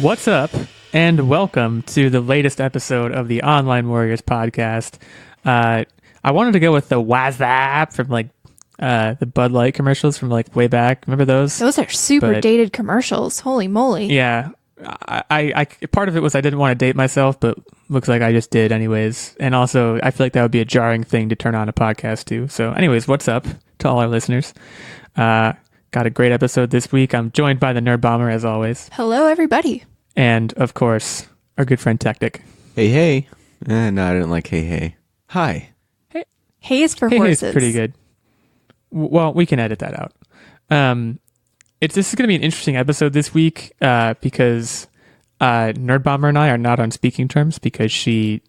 What's up, and welcome to the latest episode of the Online Warriors podcast. I wanted to go with the WhatsApp from the Bud Light commercials from way back. Remember those? Those are super dated commercials. Holy moly. Yeah. I part of it was I didn't want to date myself, but looks like I just did anyways. And also, I feel like that would be a jarring thing to turn on a podcast to. So anyways, what's up to all our listeners? Got a great episode this week. I'm joined by the Nerdbomber, as always. Hello, everybody. And, of course, our good friend Techtic. Hey, hey. No, I didn't like hey, hey. Hi. Hey. Hey is for hey, horses. Hey is pretty good. Well, we can edit that out. This is going to be an interesting episode this week because Nerdbomber and I are not on speaking terms because she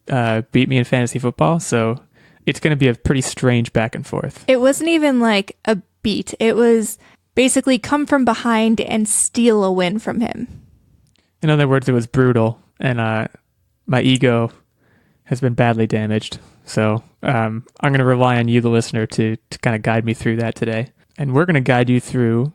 beat me in fantasy football. So it's going to be a pretty strange back and forth. It wasn't even like a beat. It was basically come from behind and steal a win from him. In other words, it was brutal, and my ego has been badly damaged. So I'm going to rely on you, the listener, to kind of guide me through that today. And we're going to guide you through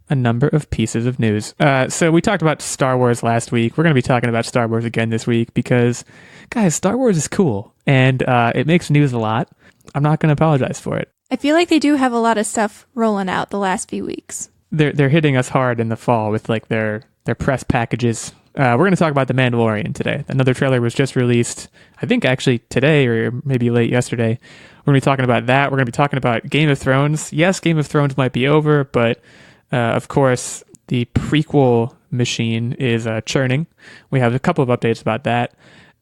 a number of pieces of news. So we talked about Star Wars last week. We're going to be talking about Star Wars again this week because, guys, Star Wars is cool, and it makes news a lot. I'm not going to apologize for it. I feel like they do have a lot of stuff rolling out the last few weeks. They're hitting us hard in the fall with their press packages. We're going to talk about The Mandalorian today. Another trailer was just released, I think actually today or maybe late yesterday. We're going to be talking about that. We're going to be talking about Game of Thrones. Yes, Game of Thrones might be over, but of course the prequel machine is churning. We have a couple of updates about that.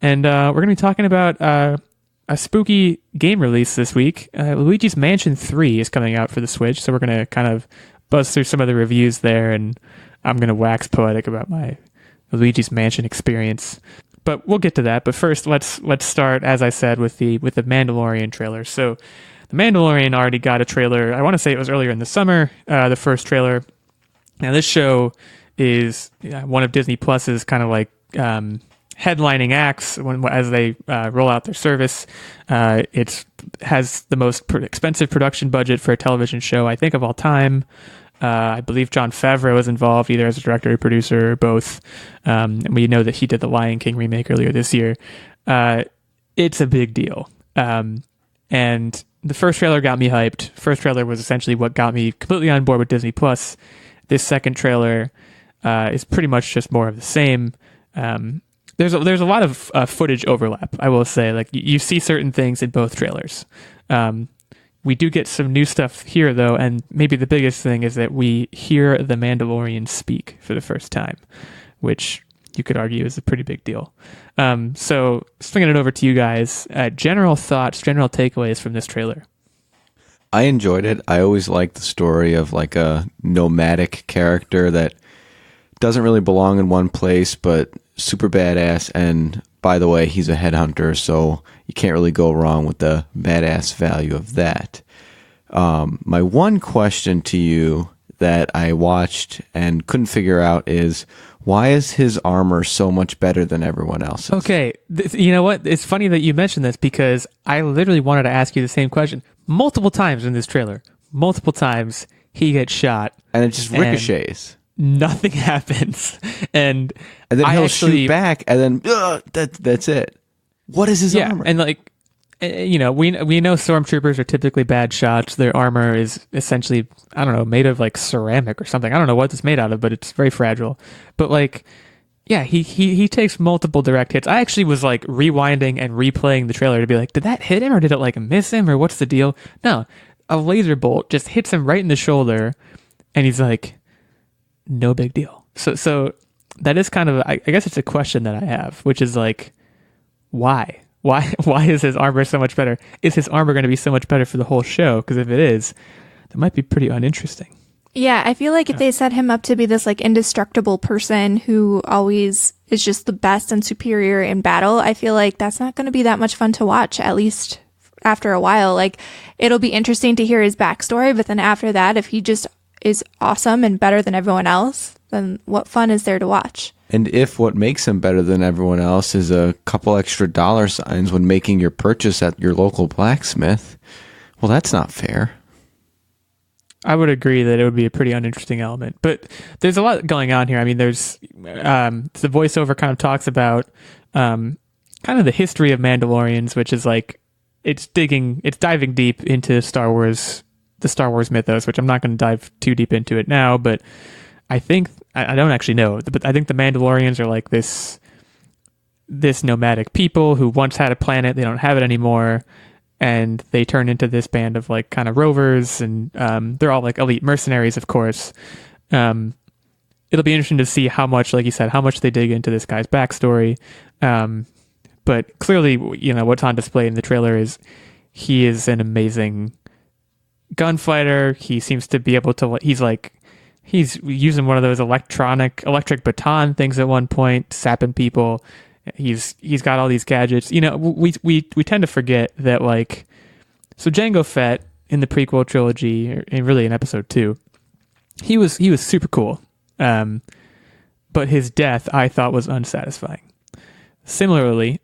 And we're going to be talking about a spooky game release this week. Luigi's Mansion 3 is coming out for the Switch, so we're going to kind of buzz through some of the reviews there, and I'm going to wax poetic about my Luigi's Mansion experience. But we'll get to that. But first, let's start, as I said, with the Mandalorian trailer. So the Mandalorian already got a trailer. I want to say it was earlier in the summer, the first trailer. Now, this show is one of Disney Plus's kind of headlining acts as they roll out their service. It has the most expensive production budget for a television show, I think, of all time. I believe Jon Favreau is involved either as a director or producer or both. And we know that he did the Lion King remake earlier this year. It's a big deal. And the first trailer got me hyped. First trailer was essentially what got me completely on board with Disney Plus. This second trailer is pretty much just more of the same. There's a lot of footage overlap, I will say. You see certain things in both trailers. We do get some new stuff here, though, and maybe the biggest thing is that we hear the Mandalorian speak for the first time, which you could argue is a pretty big deal. So, swinging it over to you guys, general thoughts, general takeaways from this trailer. I enjoyed it. I always liked the story of a nomadic character that doesn't really belong in one place, but super badass. And by the way, he's a headhunter, so you can't really go wrong with the badass value of that. My one question to you that I watched and couldn't figure out is, why is his armor so much better than everyone else's? Okay, you know what? It's funny that you mentioned this because I literally wanted to ask you the same question multiple times in this trailer. Multiple times he gets shot. And it just ricochets. Nothing happens. And then he'll shoot back, and then that's it. What is his armor? And we know stormtroopers are typically bad shots. Their armor is essentially, I don't know, made of ceramic or something. I don't know what it's made out of, but it's very fragile. But he takes multiple direct hits. I actually was rewinding and replaying the trailer to be did that hit him or did it miss him or what's the deal? No, a laser bolt just hits him right in the shoulder, and he's no big deal. So that is kind of, I guess it's a question that I have, which is why? Why is his armor so much better? Is his armor going to be so much better for the whole show? Because if it is, that might be pretty uninteresting. Yeah, I feel like if they set him up to be this indestructible person who always is just the best and superior in battle, I feel like that's not going to be that much fun to watch, at least after a while. It'll be interesting to hear his backstory, but then after that, if he just is awesome and better than everyone else, then what fun is there to watch? And if what makes him better than everyone else is a couple extra dollar signs when making your purchase at your local blacksmith, well, that's not fair. I would agree that it would be a pretty uninteresting element. But there's a lot going on here. I mean, there's the voiceover kind of talks about kind of the history of Mandalorians, which is like it's diving deep into the Star Wars mythos, which I'm not going to dive too deep into it now. But I think I don't actually know, but I think the Mandalorians are like this nomadic people who once had a planet, they don't have it anymore. And they turn into this band of like kind of rovers, and they're all like elite mercenaries, of course. It'll be interesting to see how much, like you said, how much they dig into this guy's backstory. But clearly, what's on display in the trailer is he is an amazing gunfighter. He seems to be able to, he's using one of those electric baton things at one point, sapping people. He's got all these gadgets. We tend to forget that, so Jango Fett in the prequel trilogy, and really in episode 2, he was super cool. But his death I thought was unsatisfying. Similarly,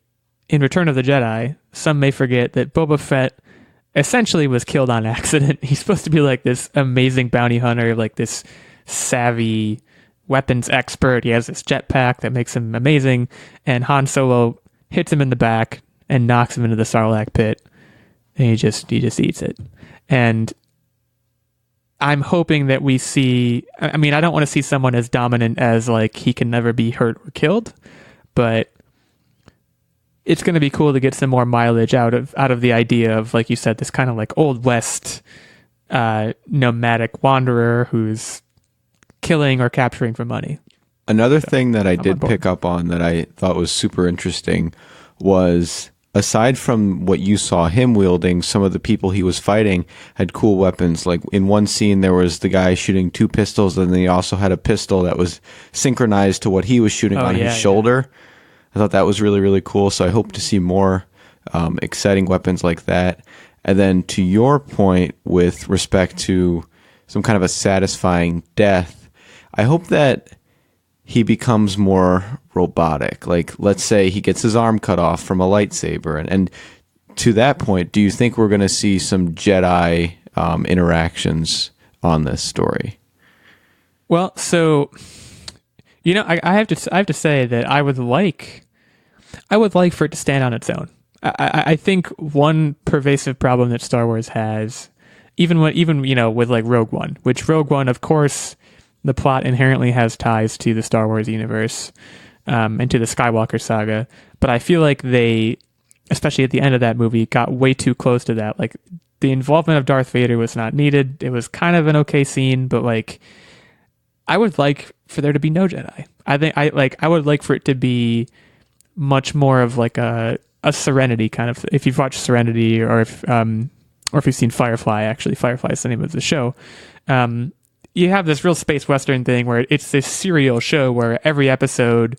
in Return of the Jedi, some may forget that Boba Fett essentially was killed on accident. He's supposed to be like this amazing bounty hunter, like this savvy weapons expert. He has this jetpack that makes him amazing, and Han Solo hits him in the back and knocks him into the Sarlacc pit, and he just eats it. And I'm hoping that we see, I mean, I don't want to see someone as dominant as he can never be hurt or killed, but it's going to be cool to get some more mileage out of the idea of, like you said, this kind of like Old West nomadic wanderer who's killing or capturing for money. Another thing that I did pick up on that I thought was super interesting was, aside from what you saw him wielding, some of the people he was fighting had cool weapons. Like in one scene, there was the guy shooting 2 pistols, and then he also had a pistol that was synchronized to what he was shooting on his shoulder. I thought that was really, really cool. So I hope to see more exciting weapons like that. And then to your point with respect to some kind of a satisfying death, I hope that he becomes more robotic. Like, let's say he gets his arm cut off from a lightsaber. And to that point, do you think we're going to see some Jedi interactions on this story? Well, so, I have to say that I would like for it to stand on its own. I think one pervasive problem that Star Wars has, even with like Rogue One, which Rogue One, of course, the plot inherently has ties to the Star Wars universe and to the Skywalker saga. But I feel like they, especially at the end of that movie, got way too close to that. Like, the involvement of Darth Vader was not needed. It was kind of an okay scene, but I would like for there to be no Jedi. I would like for it to be much more of like a Serenity kind of. If you've watched Serenity, or if you've seen Firefly, actually, Firefly is the name of the show. You have this real space western thing where it's this serial show where every episode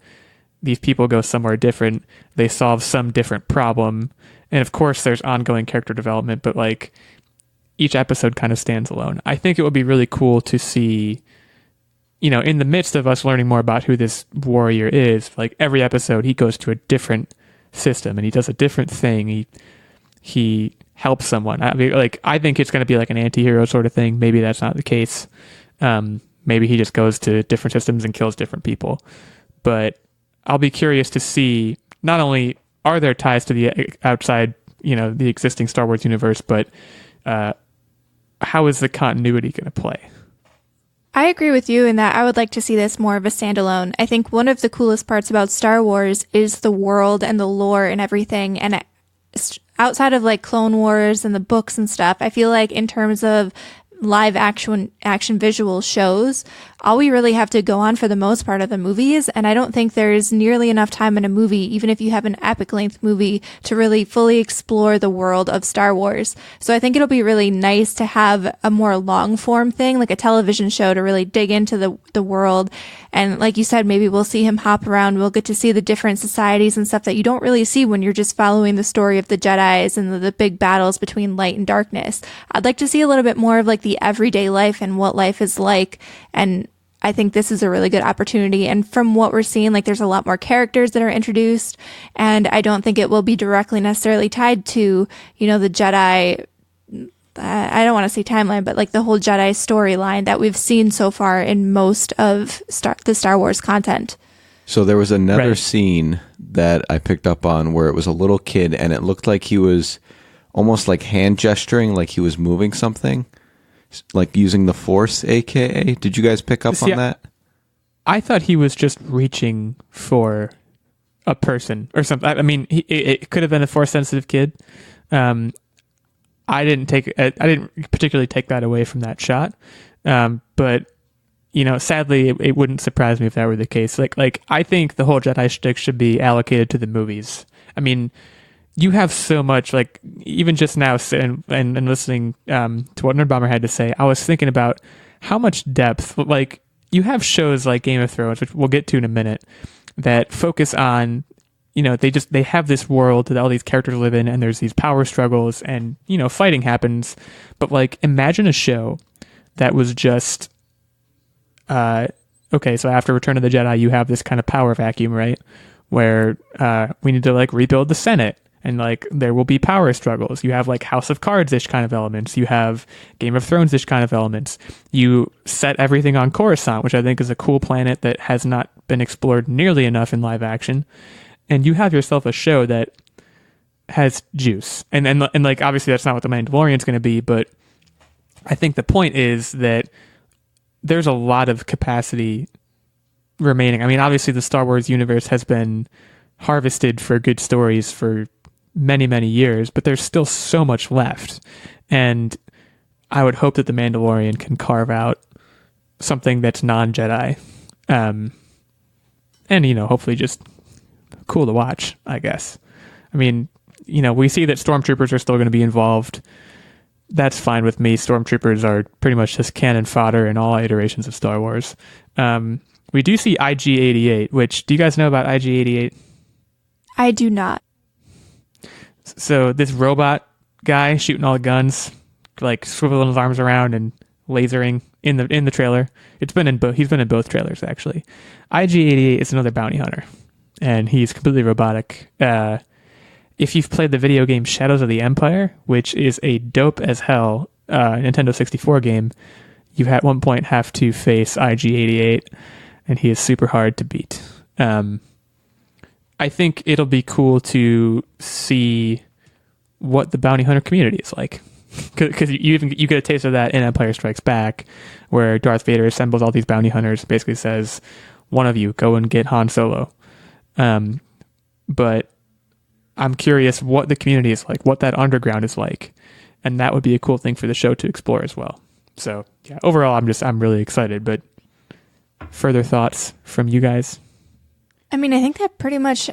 these people go somewhere different, they solve some different problem, and of course there's ongoing character development, but each episode kind of stands alone. I think it would be really cool to see, in the midst of us learning more about who this warrior is, every episode he goes to a different system and he does a different thing. He helps someone. I mean, I think it's going to be like an anti-hero sort of thing. Maybe that's not the case. Maybe he just goes to different systems and kills different people. But I'll be curious to see, not only are there ties to the outside, the existing Star Wars universe, but how is the continuity going to play? I agree with you in that I would like to see this more of a standalone. I think one of the coolest parts about Star Wars is the world and the lore and everything. And outside of Clone Wars and the books and stuff, I feel like in terms of live action visual shows, all we really have to go on for the most part of the movies, and I don't think there's nearly enough time in a movie, even if you have an epic length movie, to really fully explore the world of Star Wars. So I think it'll be really nice to have a more long form thing, like a television show, to really dig into the world. And like you said, maybe we'll see him hop around. We'll get to see the different societies and stuff that you don't really see when you're just following the story of the Jedis and the big battles between light and darkness. I'd like to see a little bit more of the everyday life and what life is like. And I think this is a really good opportunity. And from what we're seeing, there's a lot more characters that are introduced. And I don't think it will be directly necessarily tied to, the Jedi I don't want to say timeline, but like the whole Jedi storyline that we've seen so far in most of the Star Wars content. So there was another Right. scene that I picked up on where it was a little kid and it looked like he was almost like hand gesturing, like he was moving something, like using the Force, aka. Did you guys pick up See, on that? I thought he was just reaching for a person or something. I mean, it could have been a Force-sensitive kid. I didn't particularly take that away from that shot. But sadly, it wouldn't surprise me if that were the case. Like I think the whole Jedi shtick should be allocated to the movies. I mean, you have so much, like, even just now and listening to what Nerdbomber had to say, I was thinking about how much depth, like, you have shows like Game of Thrones, which we'll get to in a minute, that focus on, they have this world that all these characters live in, and there's these power struggles, and, fighting happens. But, like, imagine a show that was just, okay, so after Return of the Jedi, you have this kind of power vacuum, right? Where we need to, like, rebuild the Senate. And, like, there will be power struggles. You have, like, House of Cards-ish kind of elements. You have Game of Thrones-ish kind of elements. You set everything on Coruscant, which I think is a cool planet that has not been explored nearly enough in live action. And you have yourself a show that has juice. And like, obviously that's not what The Mandalorian's going to be, but I think the point is that there's a lot of capacity remaining. I mean, obviously the Star Wars universe has been harvested for good stories for many, many years, but there's still so much left. And I would hope that The Mandalorian can carve out something that's non-Jedi. And, hopefully just cool to watch, I guess. I mean, we see that stormtroopers are still going to be involved. That's fine with me. Stormtroopers are pretty much just cannon fodder in all iterations of Star Wars. We do see IG-88, which, do you guys know about IG-88? I do not. So this robot guy shooting all the guns, like swiveling his arms around and lasering in the trailer. He's been in both trailers, actually. IG-88 is another bounty hunter, and he's completely robotic. If you've played the video game Shadows of the Empire, which is a dope as hell Nintendo 64 game, you at one point have to face IG-88, and he is super hard to beat. I think it'll be cool to see what the bounty hunter community is like, because you get a taste of that in Empire Strikes Back, where Darth Vader assembles all these bounty hunters, basically says, "One of you go and get Han Solo." But I'm curious what the community is like, what that underground is like, and that would be a cool thing for the show to explore as well. So yeah, overall, I'm really excited. But further thoughts from you guys? I mean, I think that pretty much,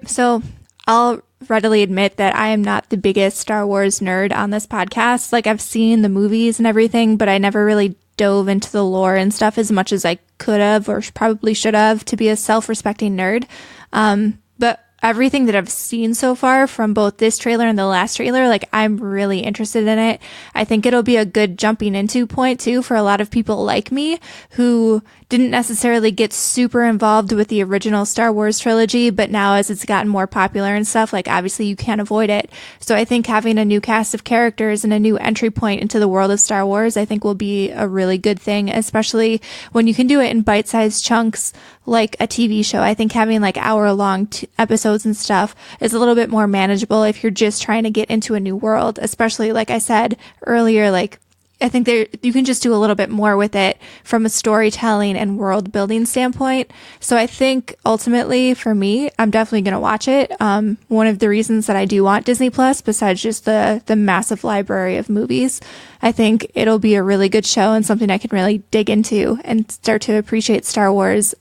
so I'll readily admit that I am not the biggest Star Wars nerd on this podcast. Like, I've seen the movies and everything, but I never really dove into the lore and stuff as much as I could have or probably should have to be a self-respecting nerd. But everything that I've seen so far from both this trailer and the last trailer, like, I'm really interested in it. I think it'll be a good jumping into point too for a lot of people like me who didn't necessarily get super involved with the original Star Wars trilogy, but now as it's gotten more popular and stuff, like, obviously you can't avoid it. So I think having a new cast of characters and a new entry point into the world of Star Wars, I think will be a really good thing, especially when you can do it in bite-sized chunks like a TV show. I think having like hour-long episodes and stuff is a little bit more manageable if you're just trying to get into a new world, especially like I said earlier, like, I think you can just do a little bit more with it from a storytelling and world building standpoint. So I think ultimately for me, I'm definitely going to watch it. One of the reasons that I do want Disney Plus, besides just the massive library of movies, I think it'll be a really good show and something I can really dig into and start to appreciate Star Wars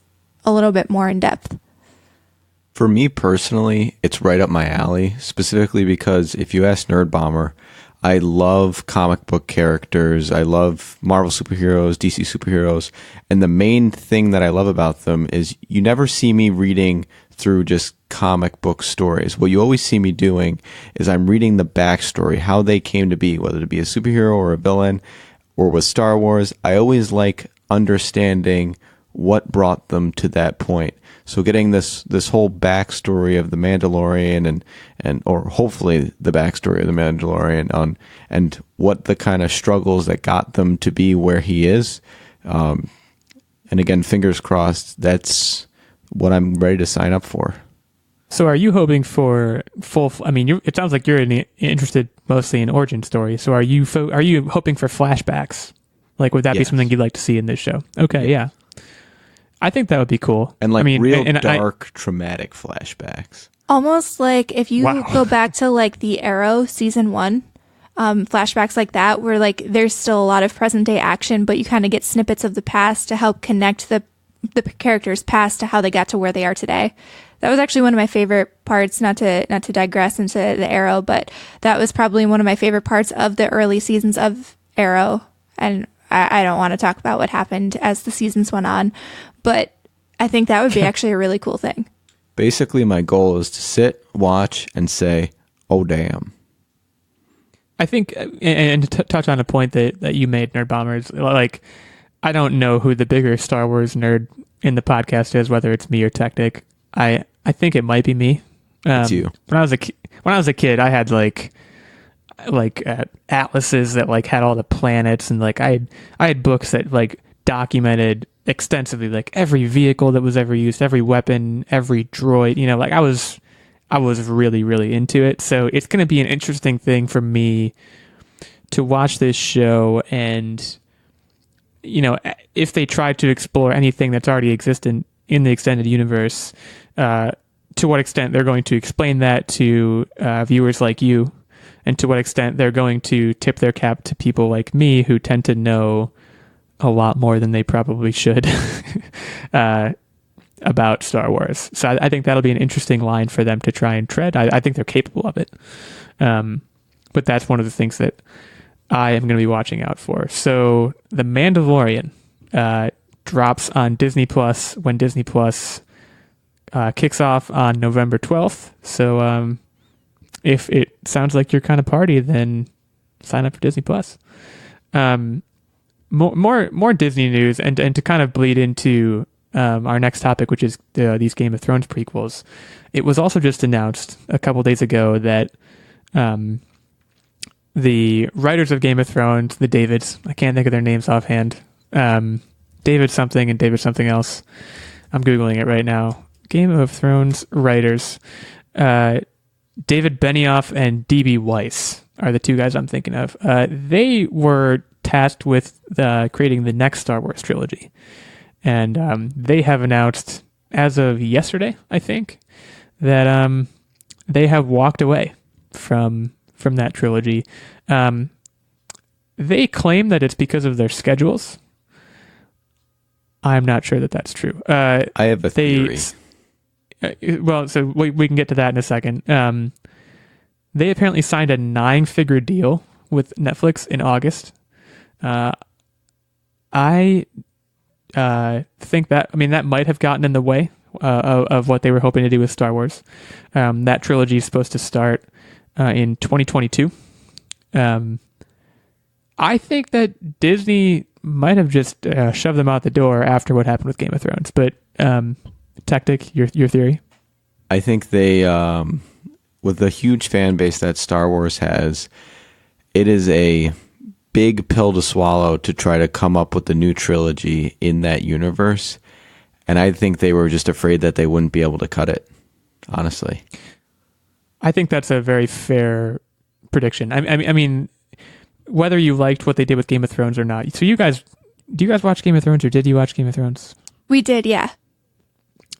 a little bit more in depth. For me personally, it's right up my alley, specifically because if you ask Nerdbomber, I love comic book characters. I love Marvel superheroes, DC superheroes. And the main thing that I love about them is you never see me reading through just comic book stories. What you always see me doing is I'm reading the backstory, how they came to be, whether to be a superhero or a villain, or with Star Wars. I always like understanding what brought them to that point. So getting this whole backstory of the Mandalorian and or hopefully the backstory of the Mandalorian on and what the kind of struggles that got them to be where he is. And again, fingers crossed, that's what I'm ready to sign up for. So are you hoping for full? I mean, it sounds like you're interested mostly in origin story. So are you hoping for flashbacks? Like, would that be something you'd like to see in this show? Okay, yeah. I think that would be cool. And like real dark, traumatic flashbacks. Almost like if you go back to like the Arrow season 1, flashbacks like that, where like there's still a lot of present day action, but you kind of get snippets of the past to help connect the characters' past to how they got to where they are today. That was actually one of my favorite parts, not to digress into the Arrow, but that was probably one of my favorite parts of the early seasons of Arrow. And I don't want to talk about what happened as the seasons went on, but I think that would be actually a really cool thing. Basically, my goal is to sit, watch, and say, oh, damn. I think, and to touch on a point that you made, Nerdbomber, is like, I don't know who the bigger Star Wars nerd in the podcast is, whether it's me or Techtic. I think it might be me. It's you. When I was a kid, I had like atlases that like had all the planets, and like I had books that like documented extensively like every vehicle that was ever used, every weapon, every droid. Like I was really, really into it. So it's going to be an interesting thing for me to watch this show, and if they try to explore anything that's already existent in the extended universe, to what extent they're going to explain that to viewers like you, and to what extent they're going to tip their cap to people like me who tend to know a lot more than they probably should about Star Wars. So I think that'll be an interesting line for them to try and tread. I think they're capable of it. But that's one of the things that I am going to be watching out for. So The Mandalorian drops on Disney Plus when Disney Plus kicks off on November 12th. So if it sounds like your kind of party, then sign up for Disney Plus. More Disney news, and to kind of bleed into our next topic, which is these Game of Thrones prequels. It was also just announced a couple days ago that the writers of Game of Thrones, the Davids, I can't think of their names offhand, David something and David something else. I'm Googling it right now. Game of Thrones writers, David Benioff and D.B. Weiss are the two guys I'm thinking of. They were tasked with creating the next Star Wars trilogy. And they have announced, as of yesterday, I think, that they have walked away from that trilogy. They claim that it's because of their schedules. I'm not sure that that's true. I have a theory. Well, so we can get to that in a second. They apparently signed a 9-figure deal with Netflix in August. I think that might have gotten in the way of what they were hoping to do with Star Wars. That trilogy is supposed to start in 2022. I think that Disney might have just shoved them out the door after what happened with Game of Thrones. But Techtic, your theory? I think they, with the huge fan base that Star Wars has, it is a big pill to swallow to try to come up with the new trilogy in that universe. And I think they were just afraid that they wouldn't be able to cut it, honestly. I think that's a very fair prediction. I mean, whether you liked what they did with Game of Thrones or not. So do you guys watch Game of Thrones, or did you watch Game of Thrones? We did, yeah.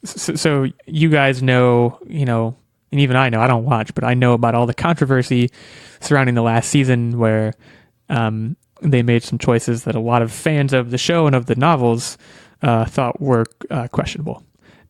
So you guys know, and even I know, I don't watch, but I know about all the controversy surrounding the last season where they made some choices that a lot of fans of the show and of the novels thought were questionable.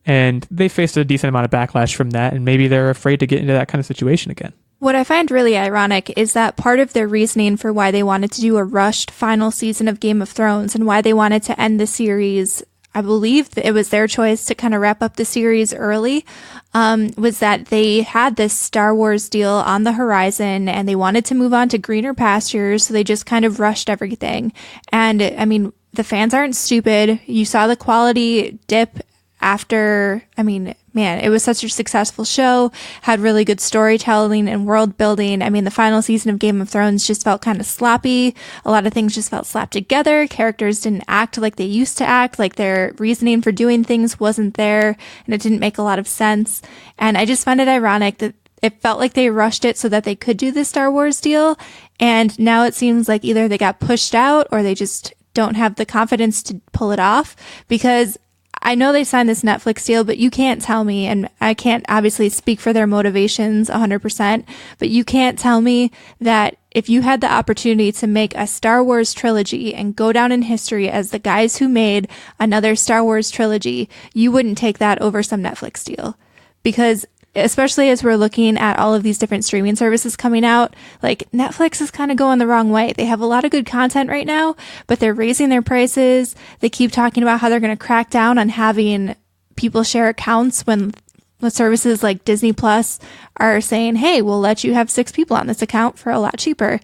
And they faced a decent amount of backlash from that, and maybe they're afraid to get into that kind of situation again. What I find really ironic is that part of their reasoning for why they wanted to do a rushed final season of Game of Thrones and why they wanted to end the series, I believe that it was their choice to kind of wrap up the series early, was that they had this Star Wars deal on the horizon and they wanted to move on to greener pastures, so they just kind of rushed everything. And I mean, the fans aren't stupid. You saw the quality dip after, I mean, man, it was such a successful show, had really good storytelling and world building. I mean, the final season of Game of Thrones just felt kind of sloppy. A lot of things just felt slapped together. Characters didn't act like they used to act, like their reasoning for doing things wasn't there, and it didn't make a lot of sense. And I just find it ironic that it felt like they rushed it so that they could do this Star Wars deal. And now it seems like either they got pushed out or they just don't have the confidence to pull it off, because I know they signed this Netflix deal, but you can't tell me, and I can't obviously speak for their motivations 100%, but you can't tell me that if you had the opportunity to make a Star Wars trilogy and go down in history as the guys who made another Star Wars trilogy, you wouldn't take that over some Netflix deal. Because especially as we're looking at all of these different streaming services coming out, like Netflix is kind of going the wrong way. They have a lot of good content right now, but they're raising their prices. They keep talking about how they're going to crack down on having people share accounts when the services like Disney Plus are saying, hey, we'll let you have 6 people on this account for a lot cheaper.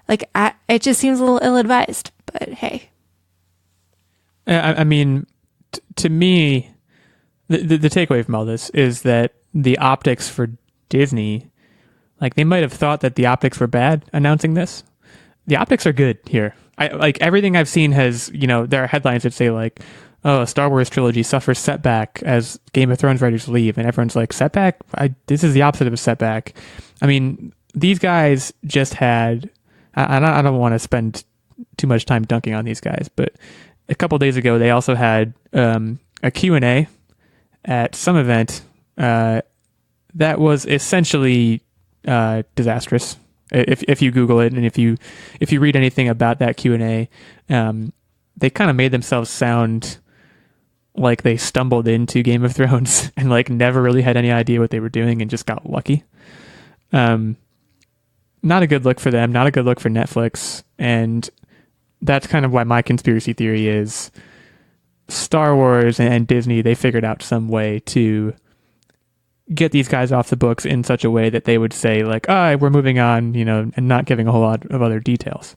Like, it just seems a little ill-advised, but hey. I mean, to me, the takeaway from all this is that the optics for Disney, like, they might have thought that the optics were bad announcing this. The optics are good here. Like, everything I've seen has, there are headlines that say like, oh, a Star Wars trilogy suffers setback as Game of Thrones writers leave. And everyone's like, setback? This is the opposite of a setback. I mean, these guys just had, I don't want to spend too much time dunking on these guys, but a couple days ago, they also had a Q&A at some event that was essentially disastrous. If you Google it and if you read anything about that Q&A, they kind of made themselves sound like they stumbled into Game of Thrones and like never really had any idea what they were doing and just got lucky. Not a good look for them, not a good look for Netflix, and that's kind of why my conspiracy theory is Star Wars and Disney, they figured out some way to get these guys off the books in such a way that they would say like, we're moving on, and not giving a whole lot of other details.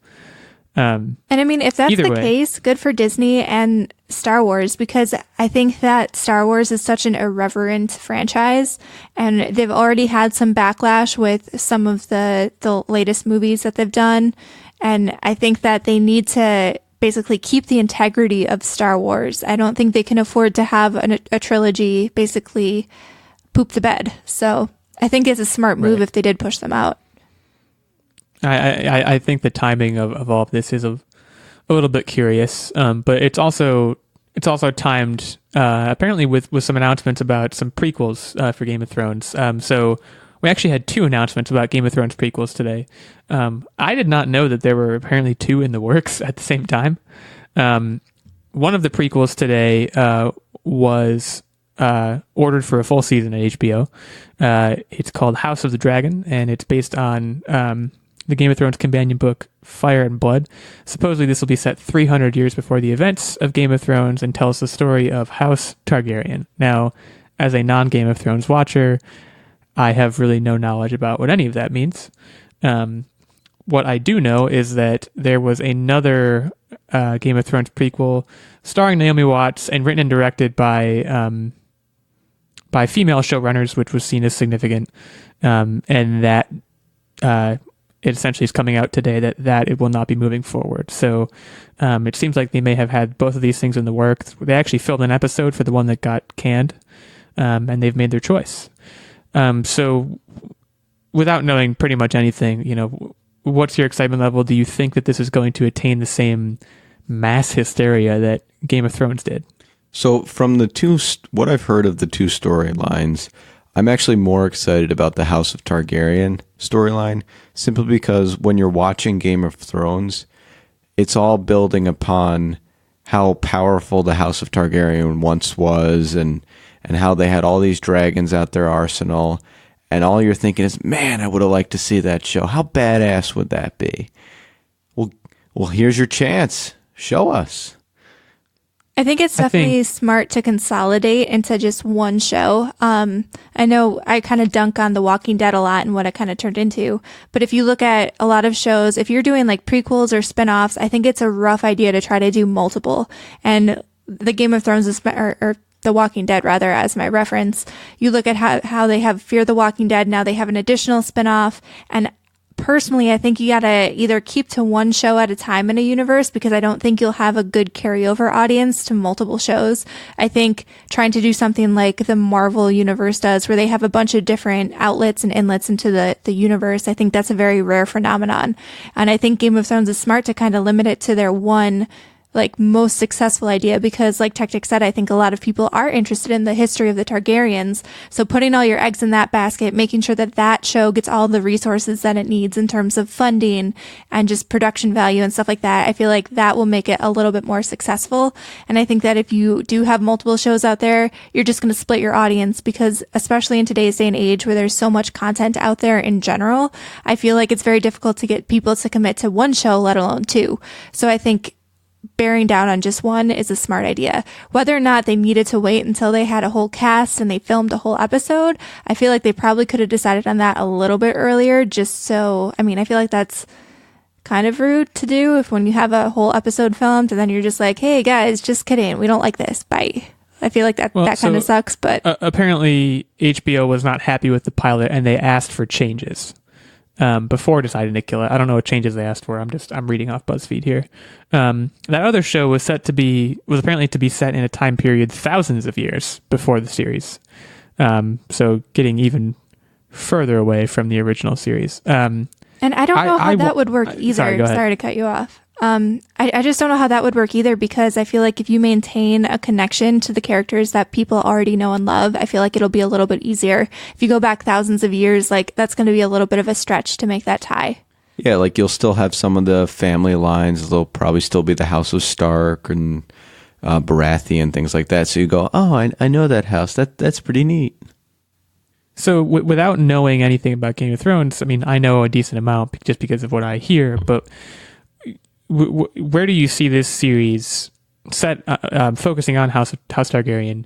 And I mean, if that's the case, good for Disney and Star Wars, because I think that Star Wars is such an irreverent franchise, and they've already had some backlash with some of the latest movies that they've done. And I think that they need to basically keep the integrity of Star Wars. I don't think they can afford to have a trilogy basically poop the bed. So I think it's a smart move if they did push them out. I think the timing of all of this is a little bit curious, but it's also timed apparently with some announcements about some prequels for Game of Thrones. So we actually had 2 announcements about Game of Thrones prequels today. I did not know that there were apparently 2 in the works at the same time. One of the prequels today was ordered for a full season at HBO. It's called House of the Dragon, and it's based on the Game of Thrones companion book Fire and Blood. Supposedly this will be set 300 years before the events of Game of Thrones and tells the story of House Targaryen. Now, as a non-Game of Thrones watcher, I have really no knowledge about what any of that means. What I do know is that there was another Game of Thrones prequel starring Naomi Watts and written and directed by female showrunners, which was seen as significant, and that it essentially is coming out today that it will not be moving forward. So it seems like they may have had both of these things in the works. They actually filmed an episode for the one that got canned, and they've made their choice. So without knowing pretty much anything, what's your excitement level? Do you think that this is going to attain the same mass hysteria that Game of Thrones did? So from what I've heard of the 2 storylines, I'm actually more excited about the House of Targaryen storyline, simply because when you're watching Game of Thrones, it's all building upon how powerful the House of Targaryen once was, and how they had all these dragons at their arsenal, and all you're thinking is, man, I would have liked to see that show. How badass would that be? Well, here's your chance. Show us. I think it's definitely smart to consolidate into just one show. I know I kind of dunk on The Walking Dead a lot and what it kind of turned into. But if you look at a lot of shows, if you're doing like prequels or spinoffs, I think it's a rough idea to try to do multiple. And the Game of Thrones is, or The Walking Dead rather, as my reference, you look at how they have Fear the Walking Dead. Now they have an additional spinoff. And personally, I think you gotta either keep to one show at a time in a universe, because I don't think you'll have a good carryover audience to multiple shows. I think trying to do something like the Marvel universe does, where they have a bunch of different outlets and inlets into the universe, I think that's a very rare phenomenon. And I think Game of Thrones is smart to kind of limit it to their one like most successful idea, because like Techtic said, I think a lot of people are interested in the history of the Targaryens. So putting all your eggs in that basket, making sure that that show gets all the resources that it needs in terms of funding and just production value and stuff like that, I feel like that will make it a little bit more successful. And I think that if you do have multiple shows out there, you're just going to split your audience, because especially in today's day and age where there's so much content out there in general, I feel like it's very difficult to get people to commit to one show, let alone two. So I think bearing down on just one is a smart idea. Whether or not they needed to wait until they had a whole cast and they filmed a whole episode, I feel like they probably could have decided on that a little bit earlier, just so, I mean, I feel like that's kind of rude to do if when you have a whole episode filmed and then you're just like, hey guys, just kidding, we don't like this, bye. I feel like that kind of sucks, but apparently HBO was not happy with the pilot and they asked for changes before deciding to kill it. I don't know what changes they asked for. I'm reading off BuzzFeed here. That other show was apparently to be set in a time period thousands of years before the series. So getting even further away from the original series. And I don't know how that would work either. Sorry to cut you off. I just don't know how that would work either, because I feel like if you maintain a connection to the characters that people already know and love, I feel like it'll be a little bit easier. If you go back thousands of years, like that's going to be a little bit of a stretch to make that tie. Yeah, like you'll still have some of the family lines. There'll probably still be the House of Stark and Baratheon, things like that. So you go, oh, I know that house. That's pretty neat. So without knowing anything about Game of Thrones, I mean, I know a decent amount just because of what I hear, but where do you see this series set, focusing on House Targaryen?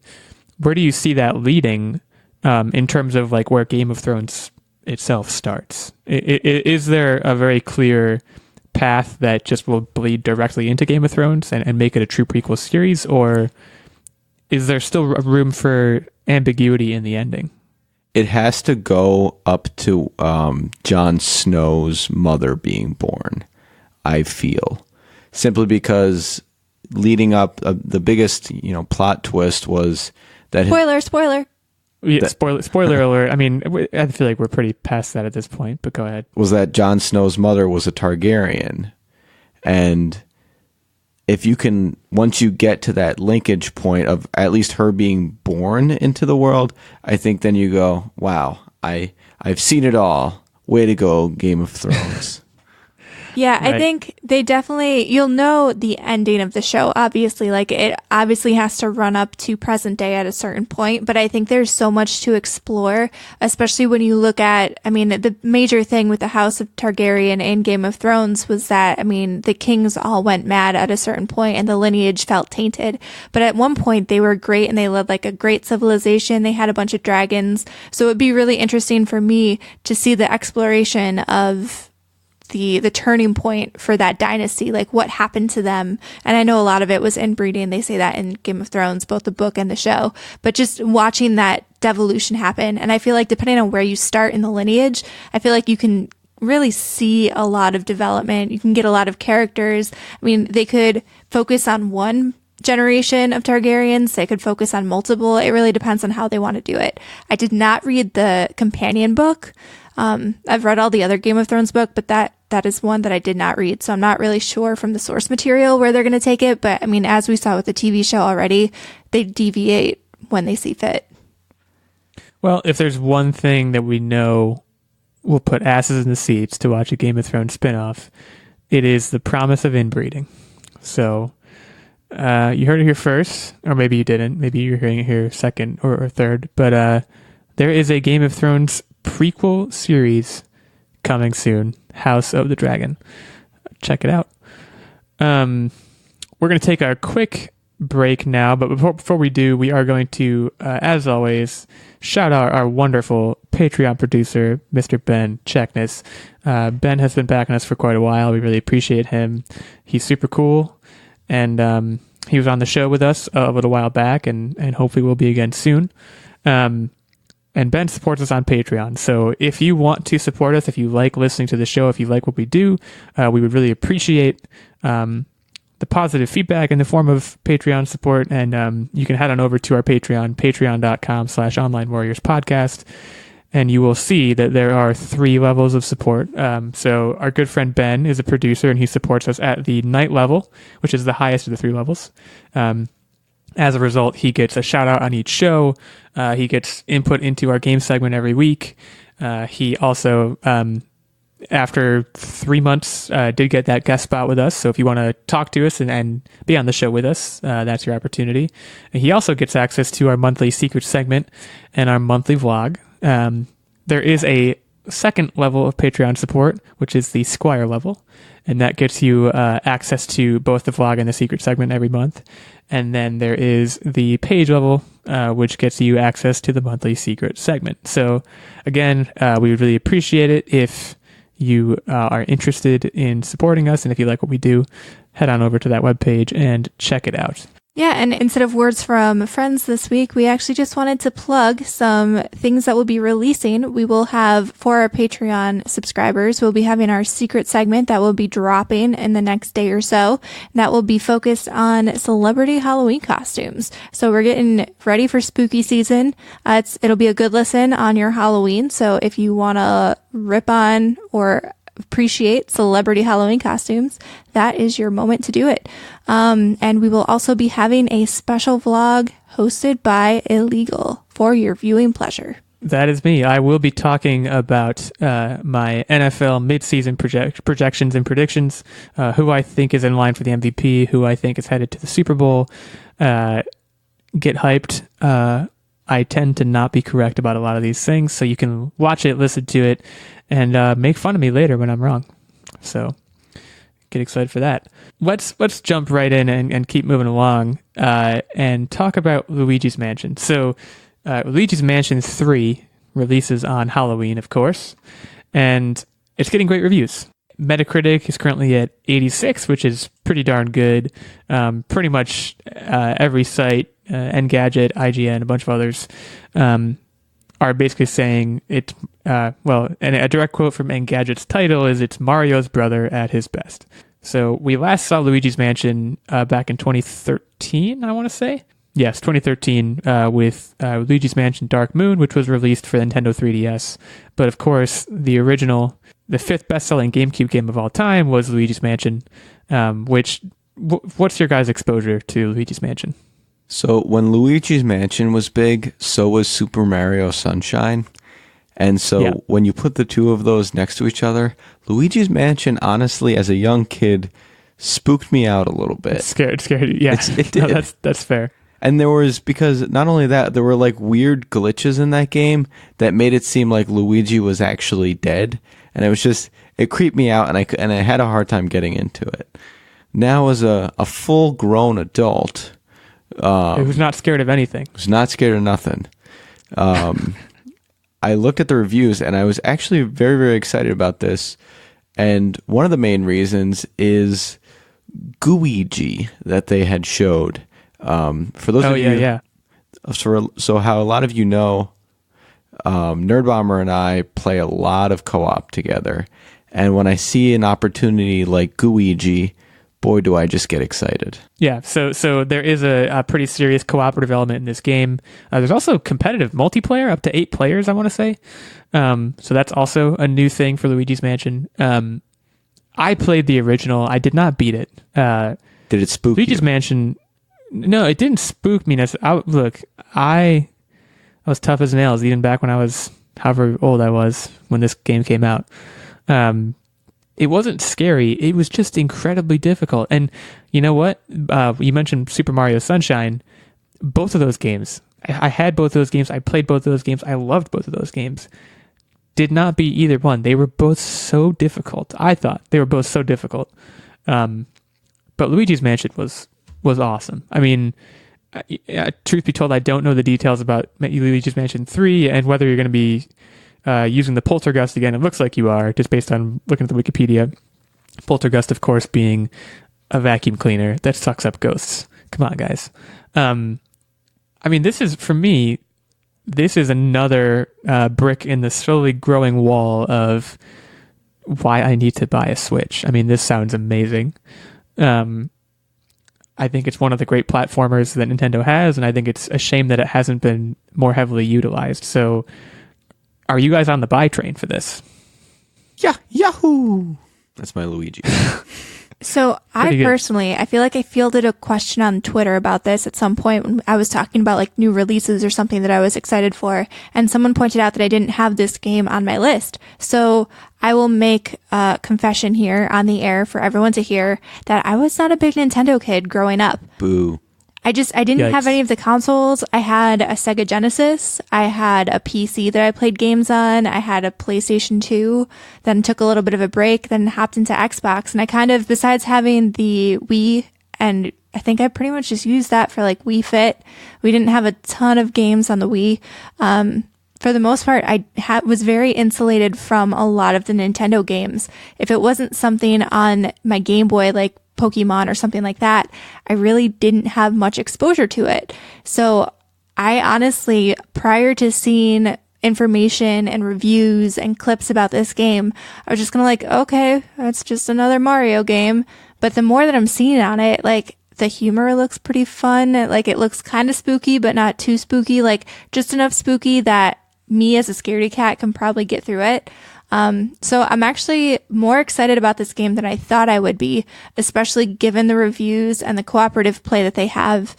Where do you see that leading in terms of like where Game of Thrones itself starts? Is there a very clear path that just will bleed directly into Game of Thrones and make it a true prequel series, or is there still room for ambiguity in the ending? It has to go up to Jon Snow's mother being born, I feel. Simply because leading up, the biggest plot twist was that... Spoiler! Yeah, spoiler alert. I mean, I feel like we're pretty past that at this point, but go ahead. Was that Jon Snow's mother was a Targaryen. And if you can, once you get to that linkage point of at least her being born into the world, I think then you go, wow, I've seen it all. Way to go, Game of Thrones. Yeah, Right. I think they definitely, you'll know the ending of the show, obviously. Like, it obviously has to run up to present day at a certain point, but I think there's so much to explore, especially when you look at, I mean, the major thing with the House of Targaryen in Game of Thrones was that, I mean, the kings all went mad at a certain point and the lineage felt tainted. But at one point, they were great and they led like a great civilization. They had a bunch of dragons. So it'd be really interesting for me to see the exploration of the turning point for that dynasty, like what happened to them. And I know a lot of it was inbreeding. They say that in Game of Thrones, both the book and the show, but just watching that devolution happen. And I feel like depending on where you start in the lineage, I feel like you can really see a lot of development. You can get a lot of characters. I mean, they could focus on one generation of Targaryens. They could focus on multiple. It really depends on how they want to do it. I did not read the companion book. I've read all the other Game of Thrones book, but that is one that I did not read. So I'm not really sure from the source material where they're going to take it. But I mean, as we saw with the TV show already, they deviate when they see fit. Well, if there's one thing that we know will put asses in the seats to watch a Game of Thrones spinoff, it is the promise of inbreeding. So you heard it here first, or maybe you didn't. Maybe you're hearing it here second or third. But there is a Game of Thrones prequel series coming soon, House of the Dragon. Check it out. We're going to take a quick break now, but before we do, we are going to, as always, shout out our wonderful Patreon producer, Mr. Ben Checkness. Ben has been backing us for quite a while. We really appreciate him. He's super cool, and he was on the show with us a little while back, and hopefully will be again soon. And Ben supports us on Patreon. So if you want to support us, if you like listening to the show, if you like what we do, we would really appreciate the positive feedback in the form of Patreon support. And you can head on over to our Patreon, patreon.com/onlinewarriorspodcast. And you will see that there are 3 levels of support. So our good friend Ben is a producer, and he supports us at the night level, which is the highest of the 3 levels. As a result, he gets a shout out on each show. He gets input into our game segment every week. He also, after 3 months, did get that guest spot with us. So if you want to talk to us and be on the show with us, that's your opportunity. And he also gets access to our monthly secret segment and our monthly vlog. There is a second level of Patreon support, which is the Squire level. And that gets you access to both the vlog and the secret segment every month. And then there is the page level, which gets you access to the monthly secret segment. So again, we would really appreciate it if you are interested in supporting us. And if you like what we do, head on over to that webpage and check it out. Yeah, and instead of words from friends this week, we actually just wanted to plug some things that we'll be releasing. We will have, for our Patreon subscribers, we'll be having our secret segment that will be dropping in the next day or so. That will be focused on celebrity Halloween costumes. So we're getting ready for spooky season. It'll be a good listen on your Halloween. So if you want to rip on or appreciate celebrity Halloween costumes, that is your moment to do it. And we will also be having a special vlog hosted by Illeagle for your viewing pleasure. That is me. I will be talking about my NFL midseason projections and predictions, who I think is in line for the MVP, who I think is headed to the Super Bowl. Get hyped. I tend to not be correct about a lot of these things, so you can watch it, listen to it, and make fun of me later when I'm wrong. So get excited for that. Let's jump right in and keep moving along and talk about Luigi's Mansion. So Luigi's Mansion 3 releases on Halloween, of course, and it's getting great reviews. Metacritic is currently at 86, which is pretty darn good. Pretty much every site, Engadget, IGN, a bunch of others, are basically saying it. And a direct quote from Engadget's title is, "It's Mario's brother at his best." So we last saw Luigi's Mansion back in 2013, I want to say. Yes, 2013 with Luigi's Mansion Dark Moon, which was released for Nintendo 3DS. But of course, the original, the 5th best-selling GameCube game of all time was Luigi's Mansion. What's your guys' exposure to Luigi's Mansion? So when Luigi's Mansion was big, so was Super Mario Sunshine. And so when you put the two of those next to each other, Luigi's Mansion, honestly, as a young kid, spooked me out a little bit. It scared you. Yeah, it did. No, that's fair. And there was, because not only that, there were like weird glitches in that game that made it seem like Luigi was actually dead. And it was just, it creeped me out, and I had a hard time getting into it. Now as a full-grown adult, who's not scared of anything. Was not scared of nothing. I looked at the reviews, and I was actually very, very excited about this. And one of the main reasons is Luigi that they had showed. For those of you, so how a lot of you know, Nerdbomber and I play a lot of co-op together. And when I see an opportunity like Luigi, boy, do I just get excited. Yeah, so there is a pretty serious cooperative element in this game. There's also competitive multiplayer, up to 8 players, I want to say. So that's also a new thing for Luigi's Mansion. I played the original. I did not beat it. Did it spook Luigi's you? Mansion, no, it didn't spook me. I was tough as nails, even back when I was however old I was when this game came out. It wasn't scary. It was just incredibly difficult. And you know what? You mentioned Super Mario Sunshine. Both of those games. I had both of those games. I played both of those games. I loved both of those games. Did not beat either one. They were both so difficult. I thought they were both so difficult. But Luigi's Mansion was was awesome. I mean, truth be told, I don't know the details about Luigi's Mansion 3 and whether you're going to be using the Poltergust again. It looks like you are, just based on looking at the Wikipedia. Poltergust, of course, being a vacuum cleaner that sucks up ghosts. Come on, guys. I mean, this is, for me, this is another brick in the slowly growing wall of why I need to buy a Switch. I mean, this sounds amazing. I think it's one of the great platformers that Nintendo has, and I think it's a shame that it hasn't been more heavily utilized. So, are you guys on the buy train for this? Yeah, Yahoo! That's my Luigi. So I feel like I fielded a question on Twitter about this at some point when I was talking about like new releases or something that I was excited for. And someone pointed out that I didn't have this game on my list. So I will make a confession here on the air for everyone to hear that I was not a big Nintendo kid growing up. Boo. I didn't have any of the consoles. I had a Sega Genesis. I had a PC that I played games on. I had a PlayStation 2, then took a little bit of a break, then hopped into Xbox. And I kind of, besides having the Wii, and I think I pretty much just used that for like Wii Fit. We didn't have a ton of games on the Wii. For the most part, I was very insulated from a lot of the Nintendo games. If it wasn't something on my Game Boy, like Pokemon or something like that, I really didn't have much exposure to it. So I honestly, prior to seeing information and reviews and clips about this game, I was just gonna like, okay, that's just another Mario game. But the more that I'm seeing on it, like the humor looks pretty fun. Like it looks kind of spooky, but not too spooky, like just enough spooky that me as a scaredy cat can probably get through it. So I'm actually more excited about this game than I thought I would be, especially given the reviews and the cooperative play that they have.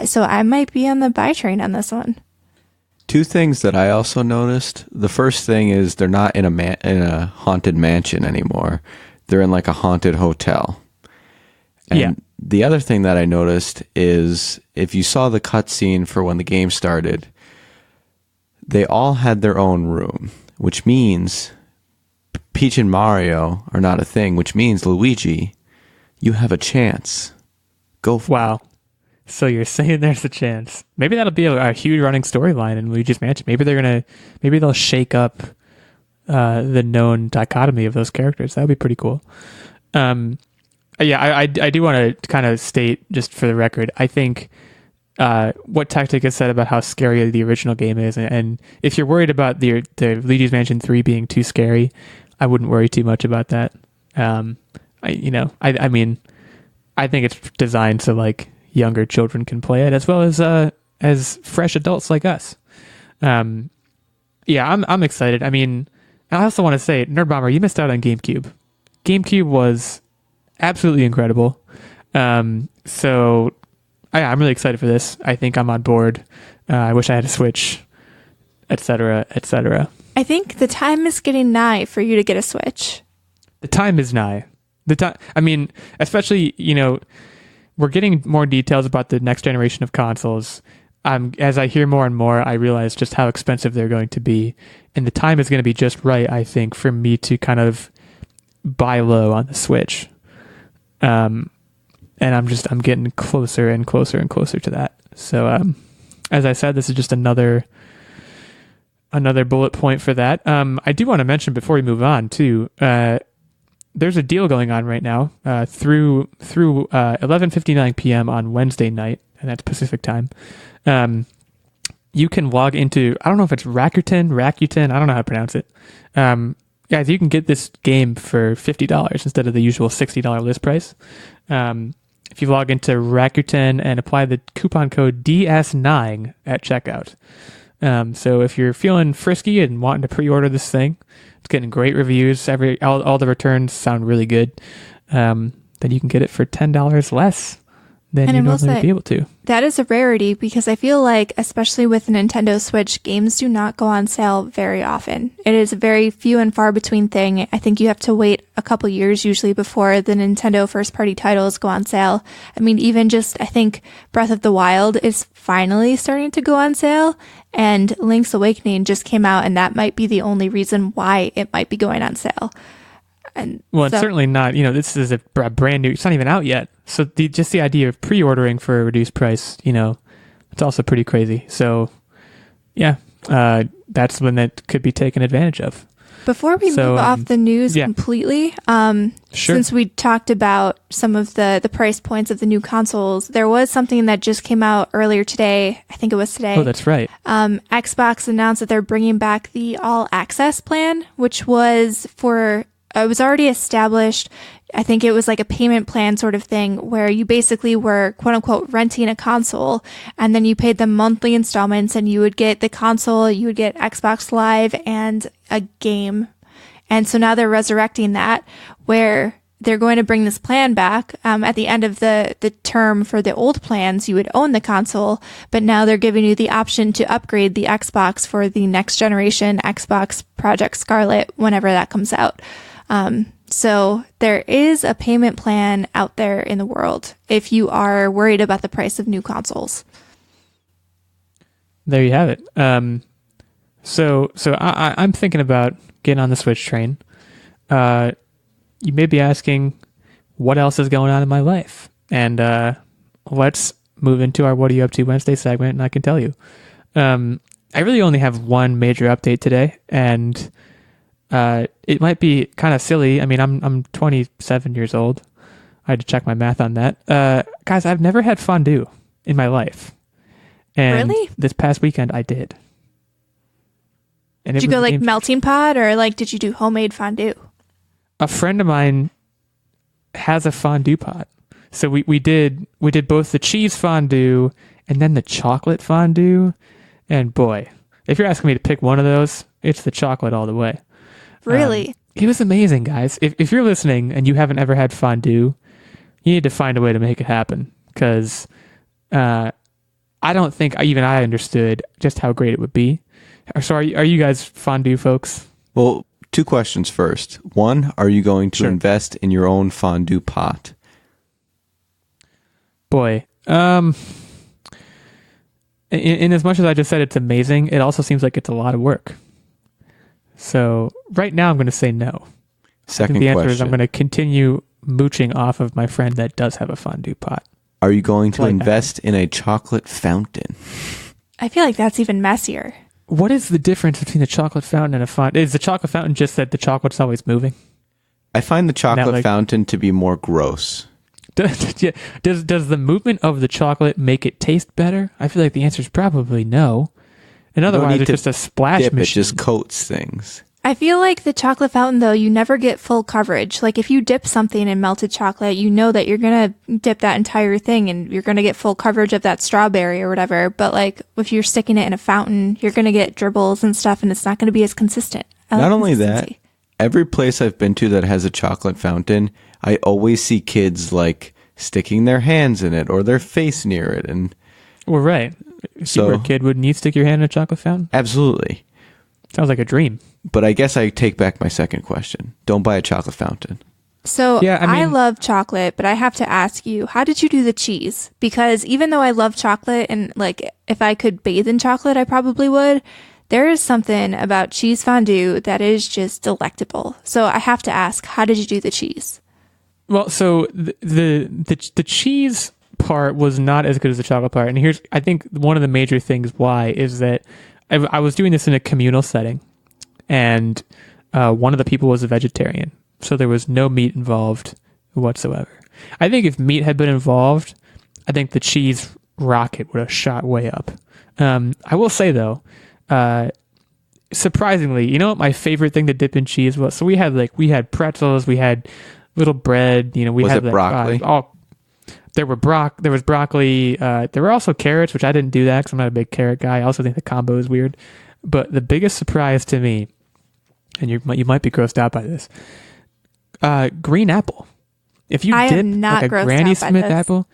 So I might be on the buy train on this one. Two things that I also noticed. The first thing is they're not in a haunted mansion anymore. They're in like a haunted hotel. And the other thing that I noticed is if you saw the cutscene for when the game started, they all had their own room, which means Peach and Mario are not a thing, which means Luigi, you have a chance. Go for it. So you're saying there's a chance. Maybe that'll be a huge running storyline in Luigi's Mansion. Maybe they'll shake up the known dichotomy of those characters. That would be pretty cool. I do want to kind of state, just for the record, I think what Techtic has said about how scary the original game is, and if you're worried about the Luigi's Mansion 3 being too scary, I wouldn't worry too much about that. I mean, I think it's designed so like younger children can play it as well as fresh adults like us. I'm excited. I mean, I also want to say, Nerdbomber, you missed out on GameCube. GameCube was absolutely incredible. So I'm really excited for this. I think I'm on board. I wish I had a Switch, etc., etc. I think the time is getting nigh for you to get a Switch. The time is nigh. I mean, especially, we're getting more details about the next generation of consoles. As I hear more and more, I realize just how expensive they're going to be. And the time is going to be just right, I think, for me to kind of buy low on the Switch. And I'm getting closer and closer and closer to that. So, as I said, this is just another bullet point for that. I do want to mention before we move on too, there's a deal going on right now, through 11:59 p.m. on Wednesday night, and that's Pacific time. You can log into, I don't know if it's Rakuten, I don't know how to pronounce it. Guys, you can get this game for $50 instead of the usual $60 list price. If you log into Rakuten and apply the coupon code DS9 at checkout. So if you're feeling frisky and wanting to pre-order this thing, it's getting great reviews. All the returns sound really good. Then you can get it for $10 less than you normally would be able to. That is a rarity because I feel like, especially with the Nintendo Switch, games do not go on sale very often. It is a very few and far between thing. I think you have to wait a couple years usually before the Nintendo first-party titles go on sale. I mean, even just, I think Breath of the Wild is finally starting to go on sale, and Link's Awakening just came out, and that might be the only reason why it might be going on sale. And Well, it's certainly not. This is a brand new. It's not even out yet. So just the idea of pre-ordering for a reduced price, it's also pretty crazy. So, yeah, that's when that could be taken advantage of. Before we move off the news completely, since we talked about some of the price points of the new consoles, there was something that just came out earlier today. I think it was today. Oh, that's right. Xbox announced that they're bringing back the All Access plan, which was it was already established. I think it was like a payment plan sort of thing where you basically were quote unquote renting a console and then you paid them monthly installments and you would get the console, you would get Xbox Live and a game. And so now they're resurrecting that where they're going to bring this plan back. At the end of the term for the old plans, you would own the console, but now they're giving you the option to upgrade the Xbox for the next generation Xbox Project Scarlet whenever that comes out. So there is a payment plan out there in the world if you are worried about the price of new consoles. There you have it. So I'm thinking about getting on the Switch train. You may be asking, what else is going on in my life? And let's move into our What Are You Up To Wednesday segment, and I can tell you. I really only have one major update today, and it might be kind of silly. I mean, I'm 27 years old. I had to check my math on that. Guys, I've never had fondue in my life. And really? This past weekend, I did. And did you go like melting pot, or like did you do homemade fondue? A friend of mine has a fondue pot. So we did both the cheese fondue and then the chocolate fondue. And boy, if you're asking me to pick one of those, it's the chocolate all the way. Really? It was amazing, guys. If you're listening and you haven't ever had fondue, you need to find a way to make it happen. Because I don't think even I understood just how great it would be. So are you guys fondue folks? Well, two questions first. One, are you going to invest in your own fondue pot? Boy, in as much as I just said it's amazing, it also seems like it's a lot of work. So right now I'm going to say no. Second the question. answer is I'm going to continue mooching off of my friend that does have a fondue pot. Are you going to invest in a chocolate fountain? I feel like that's even messier. What is the difference between a chocolate fountain and a fondue? Is the chocolate fountain just that the chocolate's always moving? I find the chocolate fountain to be more gross. Does the movement of the chocolate make it taste better? I feel like the answer is probably no. And otherwise, it's just a splash machine. It just coats things. I feel like the chocolate fountain, though, you never get full coverage. Like, if you dip something in melted chocolate, you know that you're going to dip that entire thing and you're going to get full coverage of that strawberry or whatever. But, like, if you're sticking it in a fountain, you're going to get dribbles and stuff, and it's not going to be as consistent. Not only that, every place I've been to that has a chocolate fountain, I always see kids, like, sticking their hands in it or their face near it. And well, right. If you were a kid, wouldn't you stick your hand in a chocolate fountain? Absolutely. Sounds like a dream. But I guess I take back my second question. Don't buy a chocolate fountain. So yeah, I love chocolate, but I have to ask you, how did you do the cheese? Because even though I love chocolate and like if I could bathe in chocolate, I probably would. There is something about cheese fondue that is just delectable. So I have to ask, how did you do the cheese? Well, so the cheese part was not as good as the chocolate part. And here's, I think one of the major things why is that I was doing this in a communal setting, and one of the people was a vegetarian. So there was no meat involved whatsoever. I think if meat had been involved, I think the cheese rocket would have shot way up. I will say though, surprisingly, you know what my favorite thing to dip in cheese was? So we had pretzels, we had little bread, we was had it broccoli? There was broccoli. There were also carrots, which I didn't do that because I'm not a big carrot guy. I also think the combo is weird. But the biggest surprise to me, and you might be grossed out by this, green apple. If you dip like a Granny Smith apple,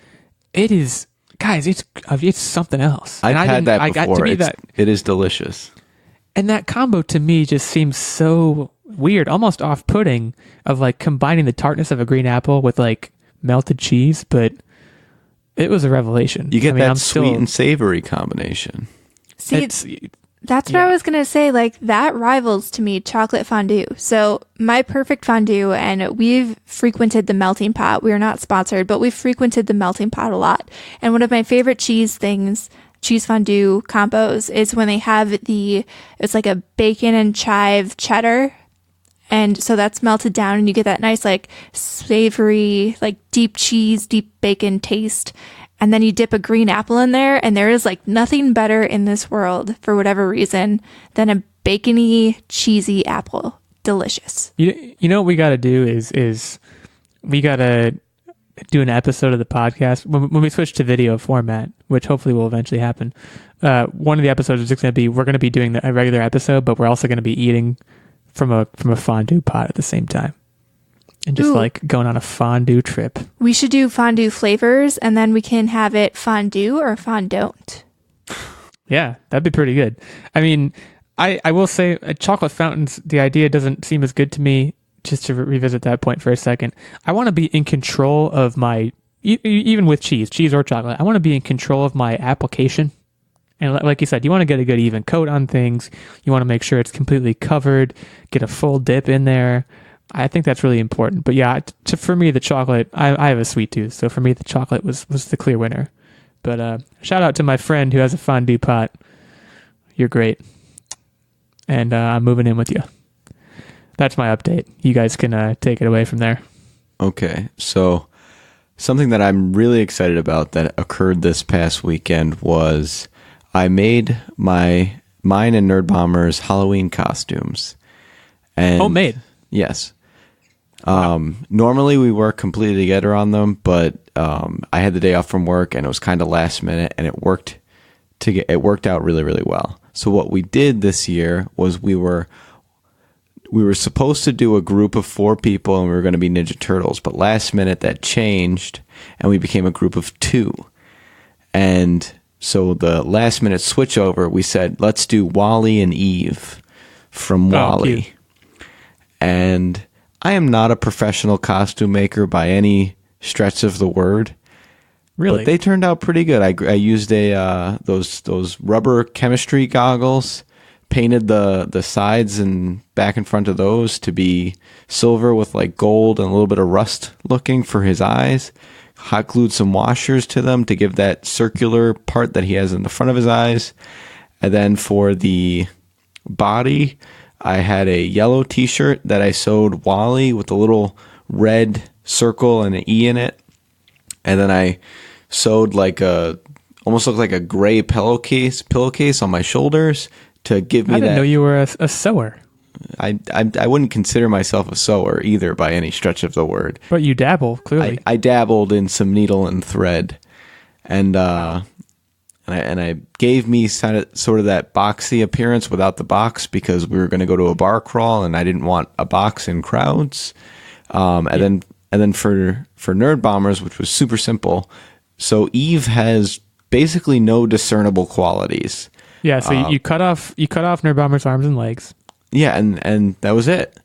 it is, guys, it's something else. I've had that before. It is delicious. And that combo to me just seems so weird, almost off-putting, of like combining the tartness of a green apple with like melted cheese, but it was a revelation. You get sweet and savory combination. See, That's what I was going to say. Like, that rivals to me chocolate fondue. So my perfect fondue, and we've frequented the melting pot. We are not sponsored, but we've frequented the melting pot a lot. And one of my favorite cheese fondue combos is when they have it's like a bacon and chive cheddar. And so that's melted down and you get that nice, like, savory, like, deep cheese, deep bacon taste. And then you dip a green apple in there, and there is, like, nothing better in this world, for whatever reason, than a bacony, cheesy apple. Delicious. You know what we got to do is we got to do an episode of the podcast when we switch to video format, which hopefully will eventually happen. One of the episodes is just going to be, we're going to be doing a regular episode, but we're also going to be eating from a fondue pot at the same time. And just like going on a fondue trip. We should do fondue flavors, and then we can have it fondue or fondant. Yeah, that'd be pretty good. I mean, I will say chocolate fountains, the idea doesn't seem as good to me. Just to revisit that point for a second, I want to be in control of my, even with cheese or chocolate, I want to be in control of my application. And like you said, you want to get a good even coat on things. You want to make sure it's completely covered, get a full dip in there. I think that's really important. But yeah, for me, the chocolate, I have a sweet tooth. So for me, the chocolate was the clear winner. But shout out to my friend who has a fondue pot. You're great. And I'm moving in with you. That's my update. You guys can take it away from there. Okay. So something that I'm really excited about that occurred this past weekend was I made mine and Nerdbomber's Halloween costumes. And homemade? Yes. Normally we work completely together on them, but I had the day off from work and it was kind of last minute, and it worked out really, really well. So what we did this year was we were supposed to do a group of 4 people, and we were going to be Ninja Turtles, but last minute that changed and we became a group of 2. And so the last minute switch over, we said, let's do Wally and Eve from Wally. Cute. And I am not a professional costume maker by any stretch of the word. Really? But they turned out pretty good. I used those rubber chemistry goggles, painted the sides and back and front of those to be silver with like gold and a little bit of rust looking for his eyes. Hot glued some washers to them to give that circular part that he has in the front of his eyes. And then for the body, I had a yellow t-shirt that I sewed Wally with a little red circle and an E in it. And then I sewed almost looked like a gray pillowcase on my shoulders to give me that. I didn't know you were a sewer. I wouldn't consider myself a sewer either by any stretch of the word. But you dabble, clearly. I dabbled in some needle and thread. And I gave me sort of that boxy appearance without the box because we were going to go to a bar crawl and I didn't want a box in crowds. And then for Nerdbombers, which was super simple, so Eve has basically no discernible qualities. Yeah, so you cut off Nerdbomber's arms and legs. Yeah, and that was it.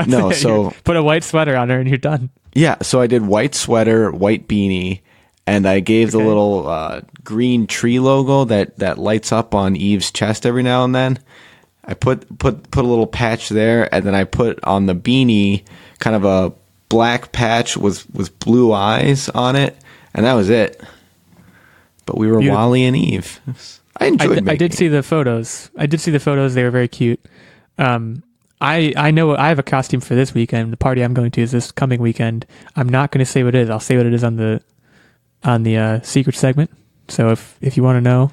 No, so put a white sweater on her and you're done. Yeah, so I did white sweater, white beanie. And I gave the little green tree logo that lights up on Eve's chest every now and then. I put a little patch there, and then I put on the beanie kind of a black patch with blue eyes on it, and that was it. But we were Wally and Eve. I enjoyed. I did see the photos. They were very cute. I know I have a costume for this weekend. The party I'm going to is this coming weekend. I'm not going to say what it is. I'll say what it is on the secret segment. So if you want to know,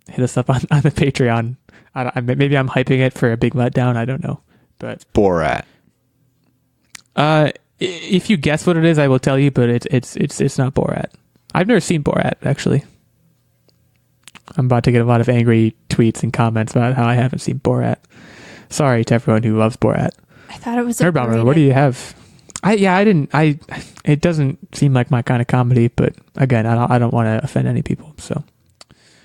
hit us up on the Patreon. Maybe I'm hyping it for a big letdown. I don't know, but Borat. If you guess what it is, I will tell you. But it's not Borat. I've never seen Borat actually. I'm about to get a lot of angry tweets and comments about how I haven't seen Borat. Sorry to everyone who loves Borat. I thought it was Nerdbomber. What do you have? I didn't. It doesn't seem like my kind of comedy, but again, I don't want to offend any people. So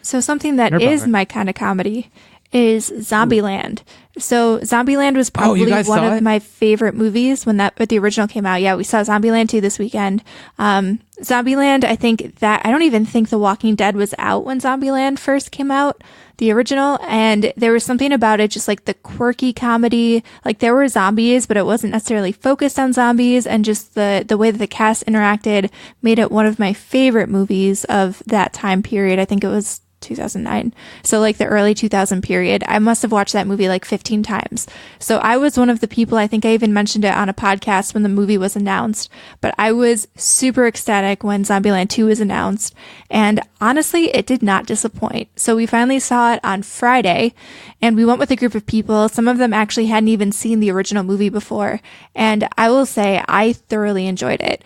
something that is my kind of comedy is Zombieland. So Zombieland was probably one of my favorite movies when the original came out. Yeah, we saw Zombieland 2 this weekend. Zombieland, I don't even think The Walking Dead was out when Zombieland first came out. the original, and there was something about it, just like the quirky comedy. Like there were zombies, but it wasn't necessarily focused on zombies, and just the way that the cast interacted made it one of my favorite movies of that time period. I think it was 2009. So like the early 2000 period. I must have watched that movie like 15 times. So I was one of the people, I think I even mentioned it on a podcast when the movie was announced, but I was super ecstatic when Zombieland 2 was announced. And honestly, it did not disappoint. So we finally saw it on Friday, and we went with a group of people. Some of them actually hadn't even seen the original movie before. And I will say I thoroughly enjoyed it.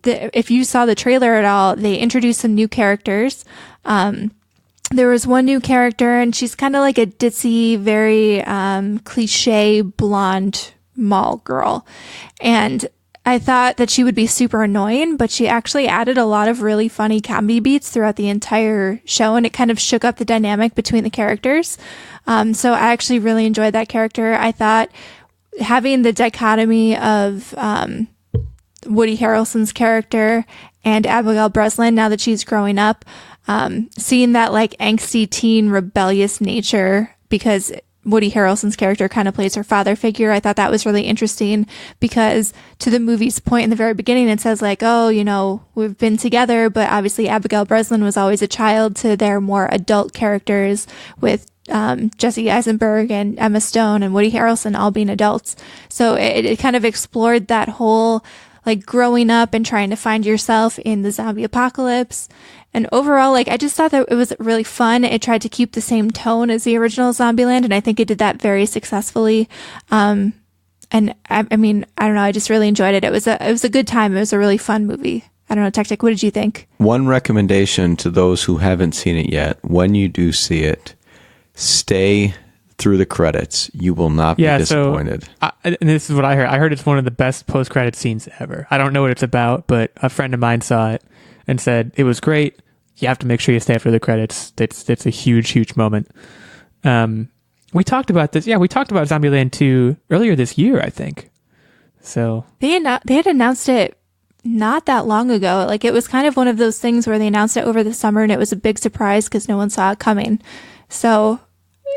If you saw the trailer at all, they introduced some new characters. There was one new character, and she's kind of like a ditzy, very cliche blonde mall girl. And I thought that she would be super annoying, but she actually added a lot of really funny comedy beats throughout the entire show, and it kind of shook up the dynamic between the characters. So I actually really enjoyed that character. I thought having the dichotomy of Woody Harrelson's character and Abigail Breslin, now that she's growing up, seeing that like angsty teen rebellious nature, because Woody Harrelson's character kind of plays her father figure. I thought that was really interesting, because to the movie's point in the very beginning, it says like, oh, you know, we've been together, but obviously Abigail Breslin was always a child to their more adult characters with Jesse Eisenberg and Emma Stone and Woody Harrelson all being adults. So it kind of explored that whole like growing up and trying to find yourself in the zombie apocalypse. And overall, like, I just thought that it was really fun. It tried to keep the same tone as the original Zombieland, and I think it did that very successfully. And I mean, I don't know, I just really enjoyed it. It was a good time. It was a really fun movie. I don't know, Techtic, what did you think? One recommendation to those who haven't seen it yet: when you do see it, stay through the credits. You will not be disappointed. So, and this is what I heard. I heard it's one of the best post-credit scenes ever. I don't know what it's about, but a friend of mine saw it and said it was great. You have to make sure you stay after the credits. It's a huge, huge moment. We talked about this. Yeah, we talked about Zombieland 2 earlier this year, I think. So they had announced it not that long ago. Like, it was kind of one of those things where they announced it over the summer, and it was a big surprise because no one saw it coming. So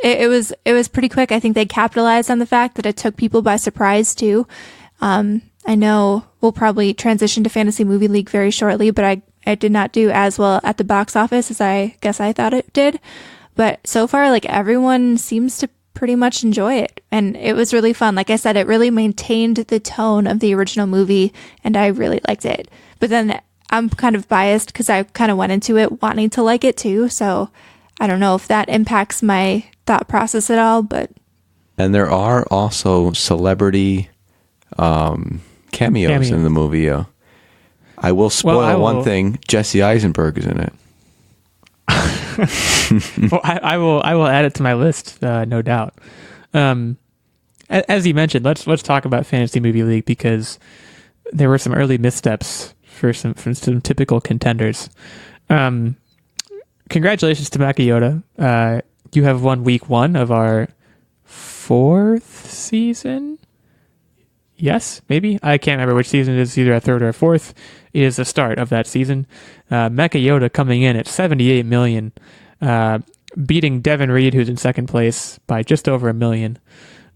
it was pretty quick. I think they capitalized on the fact that it took people by surprise too. I know we'll probably transition to Fantasy Movie League very shortly, but I did not do as well at the box office as I guess I thought it did. But so far, like, everyone seems to pretty much enjoy it. And it was really fun. Like I said, it really maintained the tone of the original movie, and I really liked it. But then I'm kind of biased because I kind of went into it wanting to like it too. So I don't know if that impacts my thought process at all, but... And there are also celebrity cameos in the movie. I will spoil one thing: Jesse Eisenberg is in it. Well, I will add it to my list, no doubt. As you mentioned, let's talk about Fantasy Movie League, because there were some early missteps for some typical contenders. Congratulations to Makayota. You have won week 1 of our 4th season. Yes, maybe. I can't remember which season it is, either a 3rd or a 4th. It is the start of that season. Makayota coming in at 78 million, beating Devin Reed, who's in second place, by just over $1 million.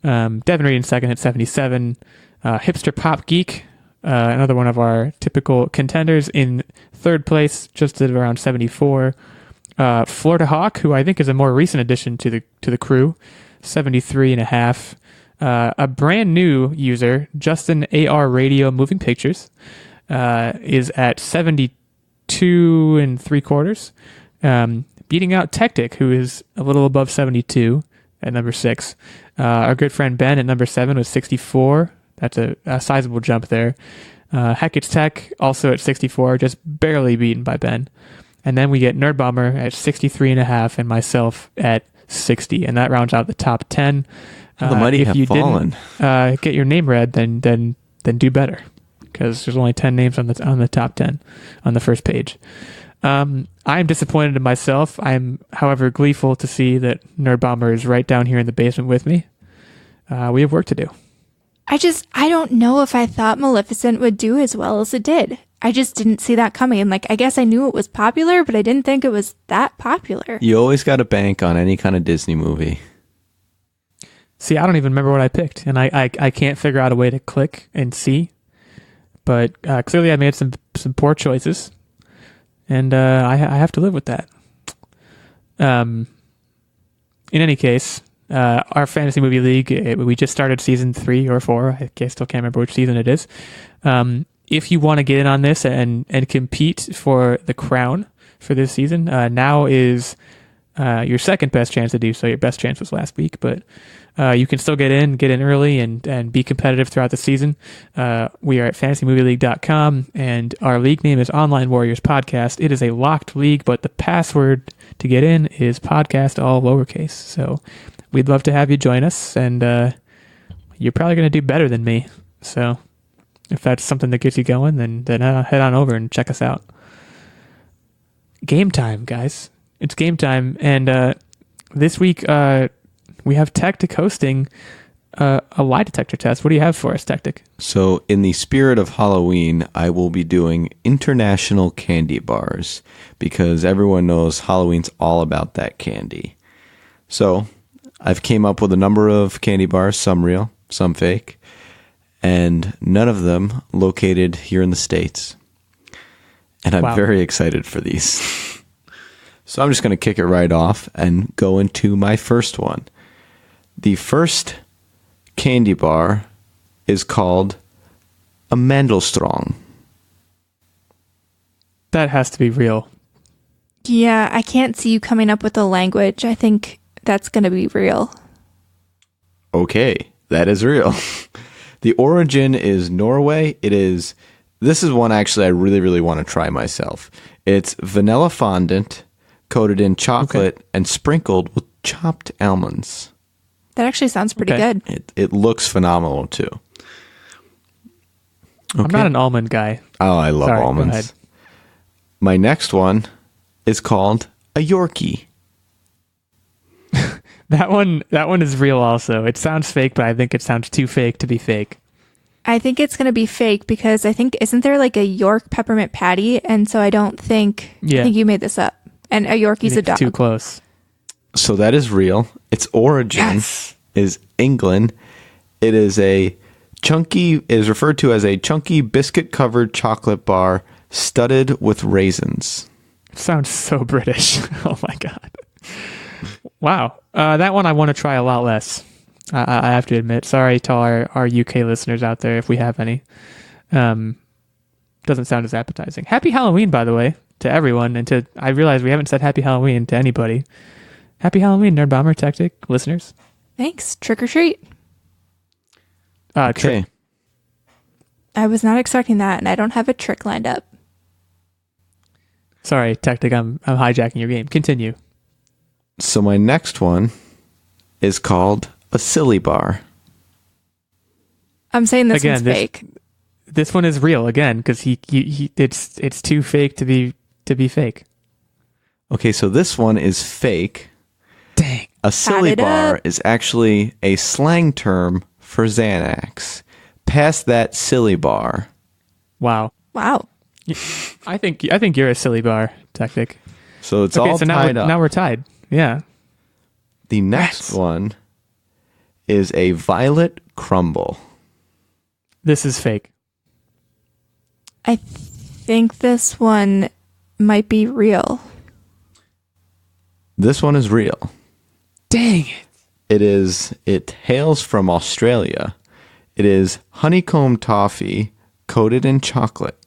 Devin Reed in second at 77. Hipster Pop Geek, another one of our typical contenders, in third place, just at around 74. Florida Hawk, who I think is a more recent addition to the crew, 73.5. A brand new user, Justin AR Radio Moving Pictures, is at 72.75, beating out Techtic, who is a little above 72 at number 6. Our good friend Ben at number 7 was 64. That's a sizable jump there. Hackett's Tech also at 64, just barely beaten by Ben. And then we get Nerdbomber at 63.5 and myself at 60, and that rounds out the top 10. The mighty have fallen. Didn't get your name read, then do better, because there's only 10 names on the top 10 on the first page. I am disappointed in myself. I am, however, gleeful to see that Nerdbomber is right down here in the basement with me. We have work to do. I don't know if I thought Maleficent would do as well as it did. I just didn't see that coming. And like, I guess I knew it was popular, but I didn't think it was that popular. You always got to bank on any kind of Disney movie. See, I don't even remember what I picked, and I can't figure out a way to click and see. But clearly I made some poor choices, and I have to live with that. In any case, our Fantasy Movie League, we just started season 3 or 4. I still can't remember which season it is. If you want to get in on this and compete for the crown for this season, now is your second best chance to do so. Your best chance was last week, but you can still get in early and be competitive throughout the season. We are at fantasymovieleague.com, and our league name is Online Warriors Podcast. It is a locked league, but the password to get in is podcast, all lowercase. So we'd love to have you join us, and you're probably going to do better than me. So if that's something that gets you going, then head on over and check us out. Game time, guys. It's game time, and this week we have Techtic hosting a lie detector test. What do you have for us, Techtic? So, in the spirit of Halloween, I will be doing international candy bars because everyone knows Halloween's all about that candy. So, I've came up with a number of candy bars, some real, some fake, and none of them located here in the States. And I'm very excited for these. So I'm just going to kick it right off and go into my first one. The first candy bar is called a Mandelstrong. That has to be real. Yeah, I can't see you coming up with a language. I think that's going to be real. Okay, that is real. The origin is Norway. This is one actually I really, really want to try myself. It's vanilla fondant coated in chocolate and sprinkled with chopped almonds. That actually sounds pretty good. It looks phenomenal too. Okay. I'm not an almond guy. Oh, I love almonds. My next one is called a Yorkie. That one is real also. It sounds fake, but I think it sounds too fake to be fake. I think it's going to be fake because isn't there like a York peppermint patty? And so I think you made this up. And a Yorkie's a dog. Too close. So that is real. Its origin is England. It is referred to as a chunky biscuit-covered chocolate bar studded with raisins. It sounds so British. Oh my God. Wow. That one I want to try a lot less. I have to admit. Sorry to our UK listeners out there if we have any. Doesn't sound as appetizing. Happy Halloween, by the way, to everyone. And I realize we haven't said Happy Halloween to anybody. Happy Halloween, Nerdbomber, Techtic, listeners. Thanks. Trick or treat. Okay. I was not expecting that, and I don't have a trick lined up. Sorry, Techtic, I'm hijacking your game. Continue. So my next one is called a silly bar. I'm saying this one's fake. This one is real again because it's too fake to be fake. Okay, so this one is fake. Dang. A silly bar is actually a slang term for Xanax. Pass that silly bar. Wow. I think you're a silly bar, Techtic. So it's all tied up. Now we're tied. Yeah. The next one is a violet crumble. This is fake. I think this one might be real. This one is real. Dang it. It hails from Australia. It is honeycomb toffee coated in chocolate.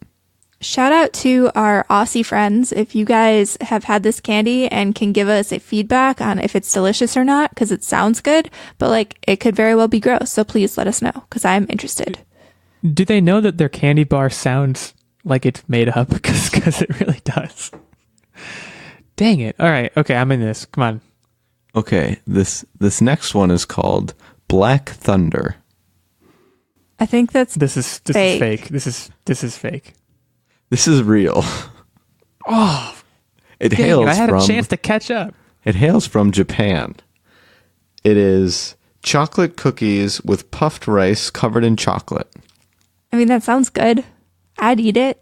Shout out to our Aussie friends. If you guys have had this candy and can give us a feedback on if it's delicious or not, because it sounds good, but it could very well be gross. So please let us know because I'm interested. Do they know that their candy bar sounds like it's made up? Because it really does. Dang it. All right. Okay, I'm in this. Come on. Okay, this next one is called Black Thunder. I think this is fake. This is fake. This is real. Oh, I had a chance to catch up. It hails from Japan. It is chocolate cookies with puffed rice covered in chocolate. I mean, that sounds good. I'd eat it.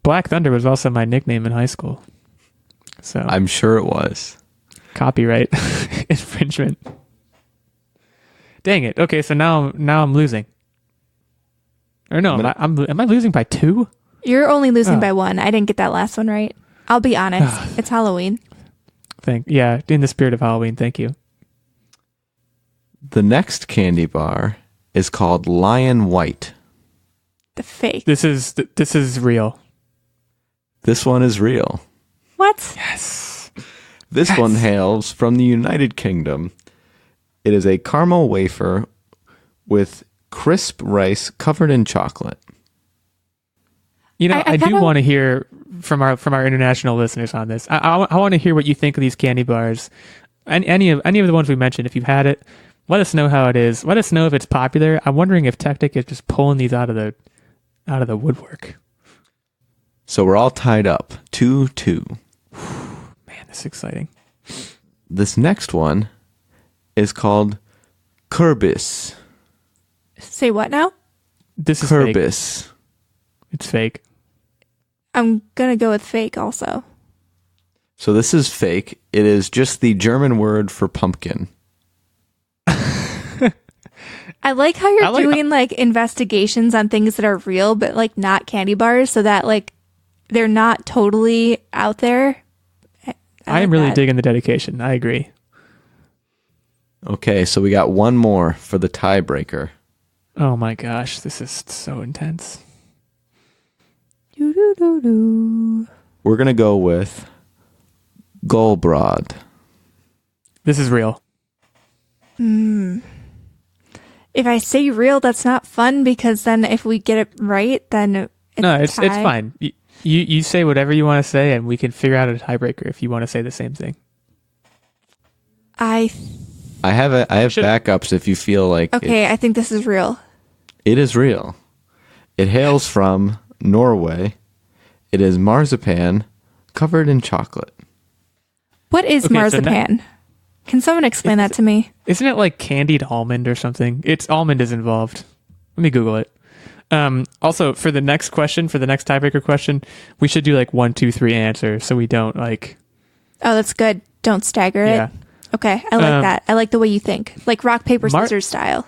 Black Thunder was also my nickname in high school. So I'm sure it was. copyright infringement. Dang it. Okay, so now I'm losing. Or no, am I losing by 2? You're only losing by 1. I didn't get that last one right. I'll be honest. It's Halloween. Yeah, in the spirit of Halloween, thank you. The next candy bar is called Lion White. The fake. This is real. This one is real. What? Yes. This one hails from the United Kingdom. It is a caramel wafer with crisp rice covered in chocolate. You know, I do want to hear from our international listeners on this. I want to hear what you think of these candy bars. Any of the ones we mentioned. If you've had it, let us know how it is. Let us know if it's popular. I'm wondering if Techtic is just pulling these out of the woodwork. So we're all tied up, 2-2. Man, this is exciting. This next one is called Kerbis. Say what now? This is fake. Kerbis. It's fake. I'm going to go with fake also. So this is fake. It is just the German word for pumpkin. I like how you're doing like investigations on things that are real, but like not candy bars, so that like they're not totally out there. I am really digging the dedication. I agree. Okay, so we got one more for the tiebreaker. Oh my gosh, this is so intense. Doo-doo-doo-doo. We're going to go with Golbrod. This is real. If I say real, that's not fun because then if we get it right, then it's fine. You say whatever you want to say, and we can figure out a tiebreaker if you want to say the same thing. I have backups if you feel like. Okay, I think this is real. It is real. It hails from Norway. It is marzipan covered in chocolate. What is marzipan? Can someone explain that to me? Isn't it like candied almond or something? Almond is involved. Let me Google it. Also, for the next tiebreaker question, we should do like 1, 2, 3 answers so we don't like. Oh, that's good. Don't stagger it. Okay, I like that. I like the way you think, like rock paper scissors style.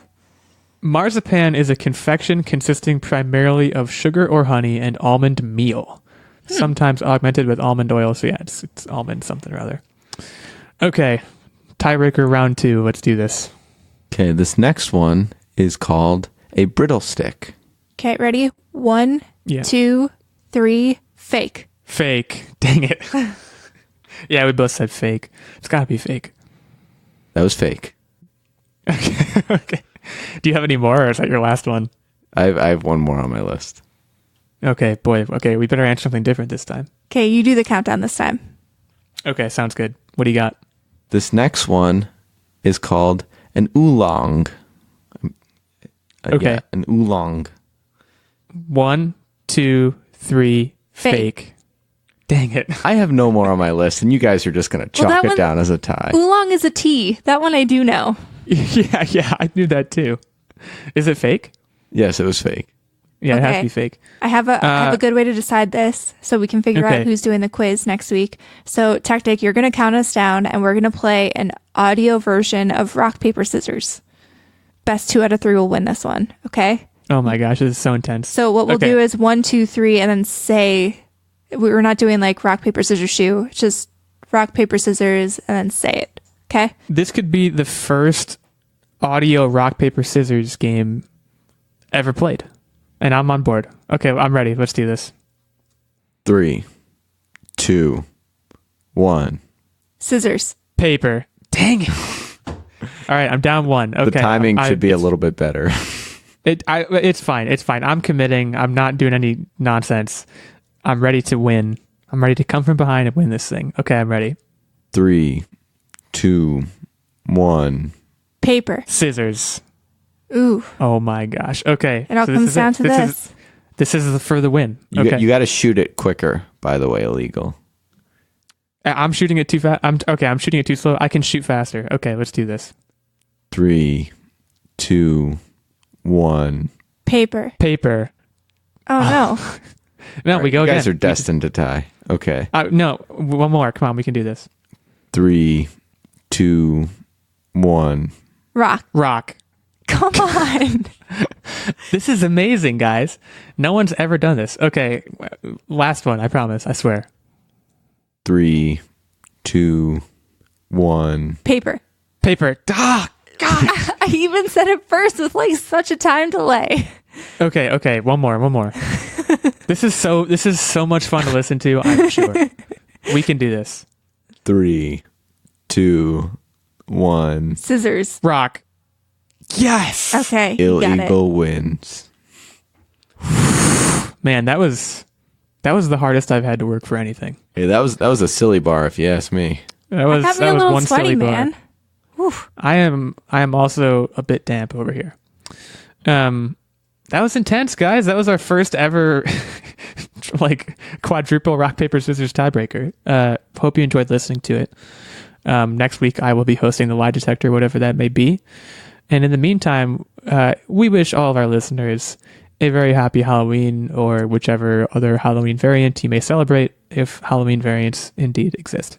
Marzipan is a confection consisting primarily of sugar or honey and almond meal, sometimes augmented with almond oil. So yeah, it's almond something or other. Okay, tiebreaker round 2. Let's do this. Okay, this next one is called a brittle stick. Okay, ready? 1, 2, 3. Fake. Fake. Dang it. Yeah, we both said fake. It's got to be fake. That was fake. Okay. Do you have any more, or is that your last one? I have one more on my list. Okay, boy. Okay, we better answer something different this time. Okay, you do the countdown this time. Okay, sounds good. What do you got? This next one is called an oolong. Okay. Yeah, an oolong. 1, 2, 3. Fake. Dang it. I have no more on my list, and you guys are just going to chalk it down as a tie. Oolong is a tea. That one I do know. Yeah, I knew that too. Is it fake? Yes, it was fake. Yeah, It has to be fake. I have a good way to decide this so we can figure out who's doing the quiz next week. So, Techtic, you're going to count us down, and we're going to play an audio version of rock, paper, scissors. Best 2 out of 3 will win this one, okay? Oh my gosh, this is so intense. So what we'll do is 1, 2, 3, and then say, we're not doing like rock, paper, scissors, shoe. It's just rock, paper, scissors, and then say it. Okay? This could be the first audio rock, paper, scissors game ever played. And I'm on board. Okay, I'm ready. Let's do this. 3, 2, 1. Scissors. Paper. Dang it. All right, I'm down 1. Okay. The timing should be a little bit better. It's fine. It's fine. I'm committing. I'm not doing any nonsense. I'm ready to win. I'm ready to come from behind and win this thing. Okay, I'm ready. 3, 2, 1. Paper. Scissors. Ooh. Oh my gosh. Okay. It all comes down to this. This is for the win. You got to shoot it quicker, by the way, Illeagle. I'm shooting it too fast. I'm shooting it too slow. I can shoot faster. Okay, let's do this. 3, 2, 1. Paper. Paper. Oh no. No, we go you guys again. are destined to tie. Okay. No, one more. Come on, we can do this. 3, 2, 1. Rock. Come on. This is amazing, guys. No one's ever done this. Okay, last one. I promise. I swear. 3, 2, 1. Paper. Ah, God. I even said it first with like such a time delay. Okay. One more. This is so much fun to listen to. I'm sure we can do this. 3, 2, 1. Scissors. Rock. Yes. Okay. You got it. Illeagle wins. Man, that was the hardest I've had to work for anything. Hey, that was a silly bar, if you ask me. That was I'm having a little one sweaty, silly bar. man. Oof. I am also a bit damp over here. That was intense, guys. That was our first ever like quadruple rock paper scissors tiebreaker. Hope you enjoyed listening to it. Next week I will be hosting the Lie Detector, whatever that may be. And in the meantime, we wish all of our listeners a very happy Halloween, or whichever other Halloween variant you may celebrate, if Halloween variants indeed exist.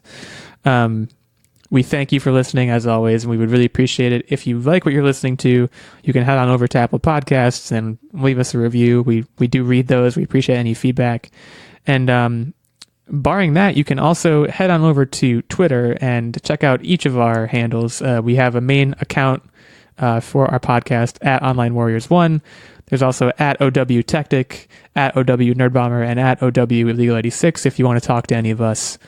We thank you for listening, as always, and we would really appreciate it. If you like what you're listening to, you can head on over to Apple Podcasts and leave us a review. We do read those. We appreciate any feedback. And barring that, you can also head on over to Twitter and check out each of our handles. We have a main account for our podcast at Online Warriors 1. There's also at OW Techtic, at OW Nerdbomber, and at OW Illeagle 86 if you want to talk to any of us.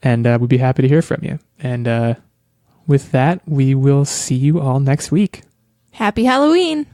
And we'd be happy to hear from you. And with that, we will see you all next week. Happy Halloween.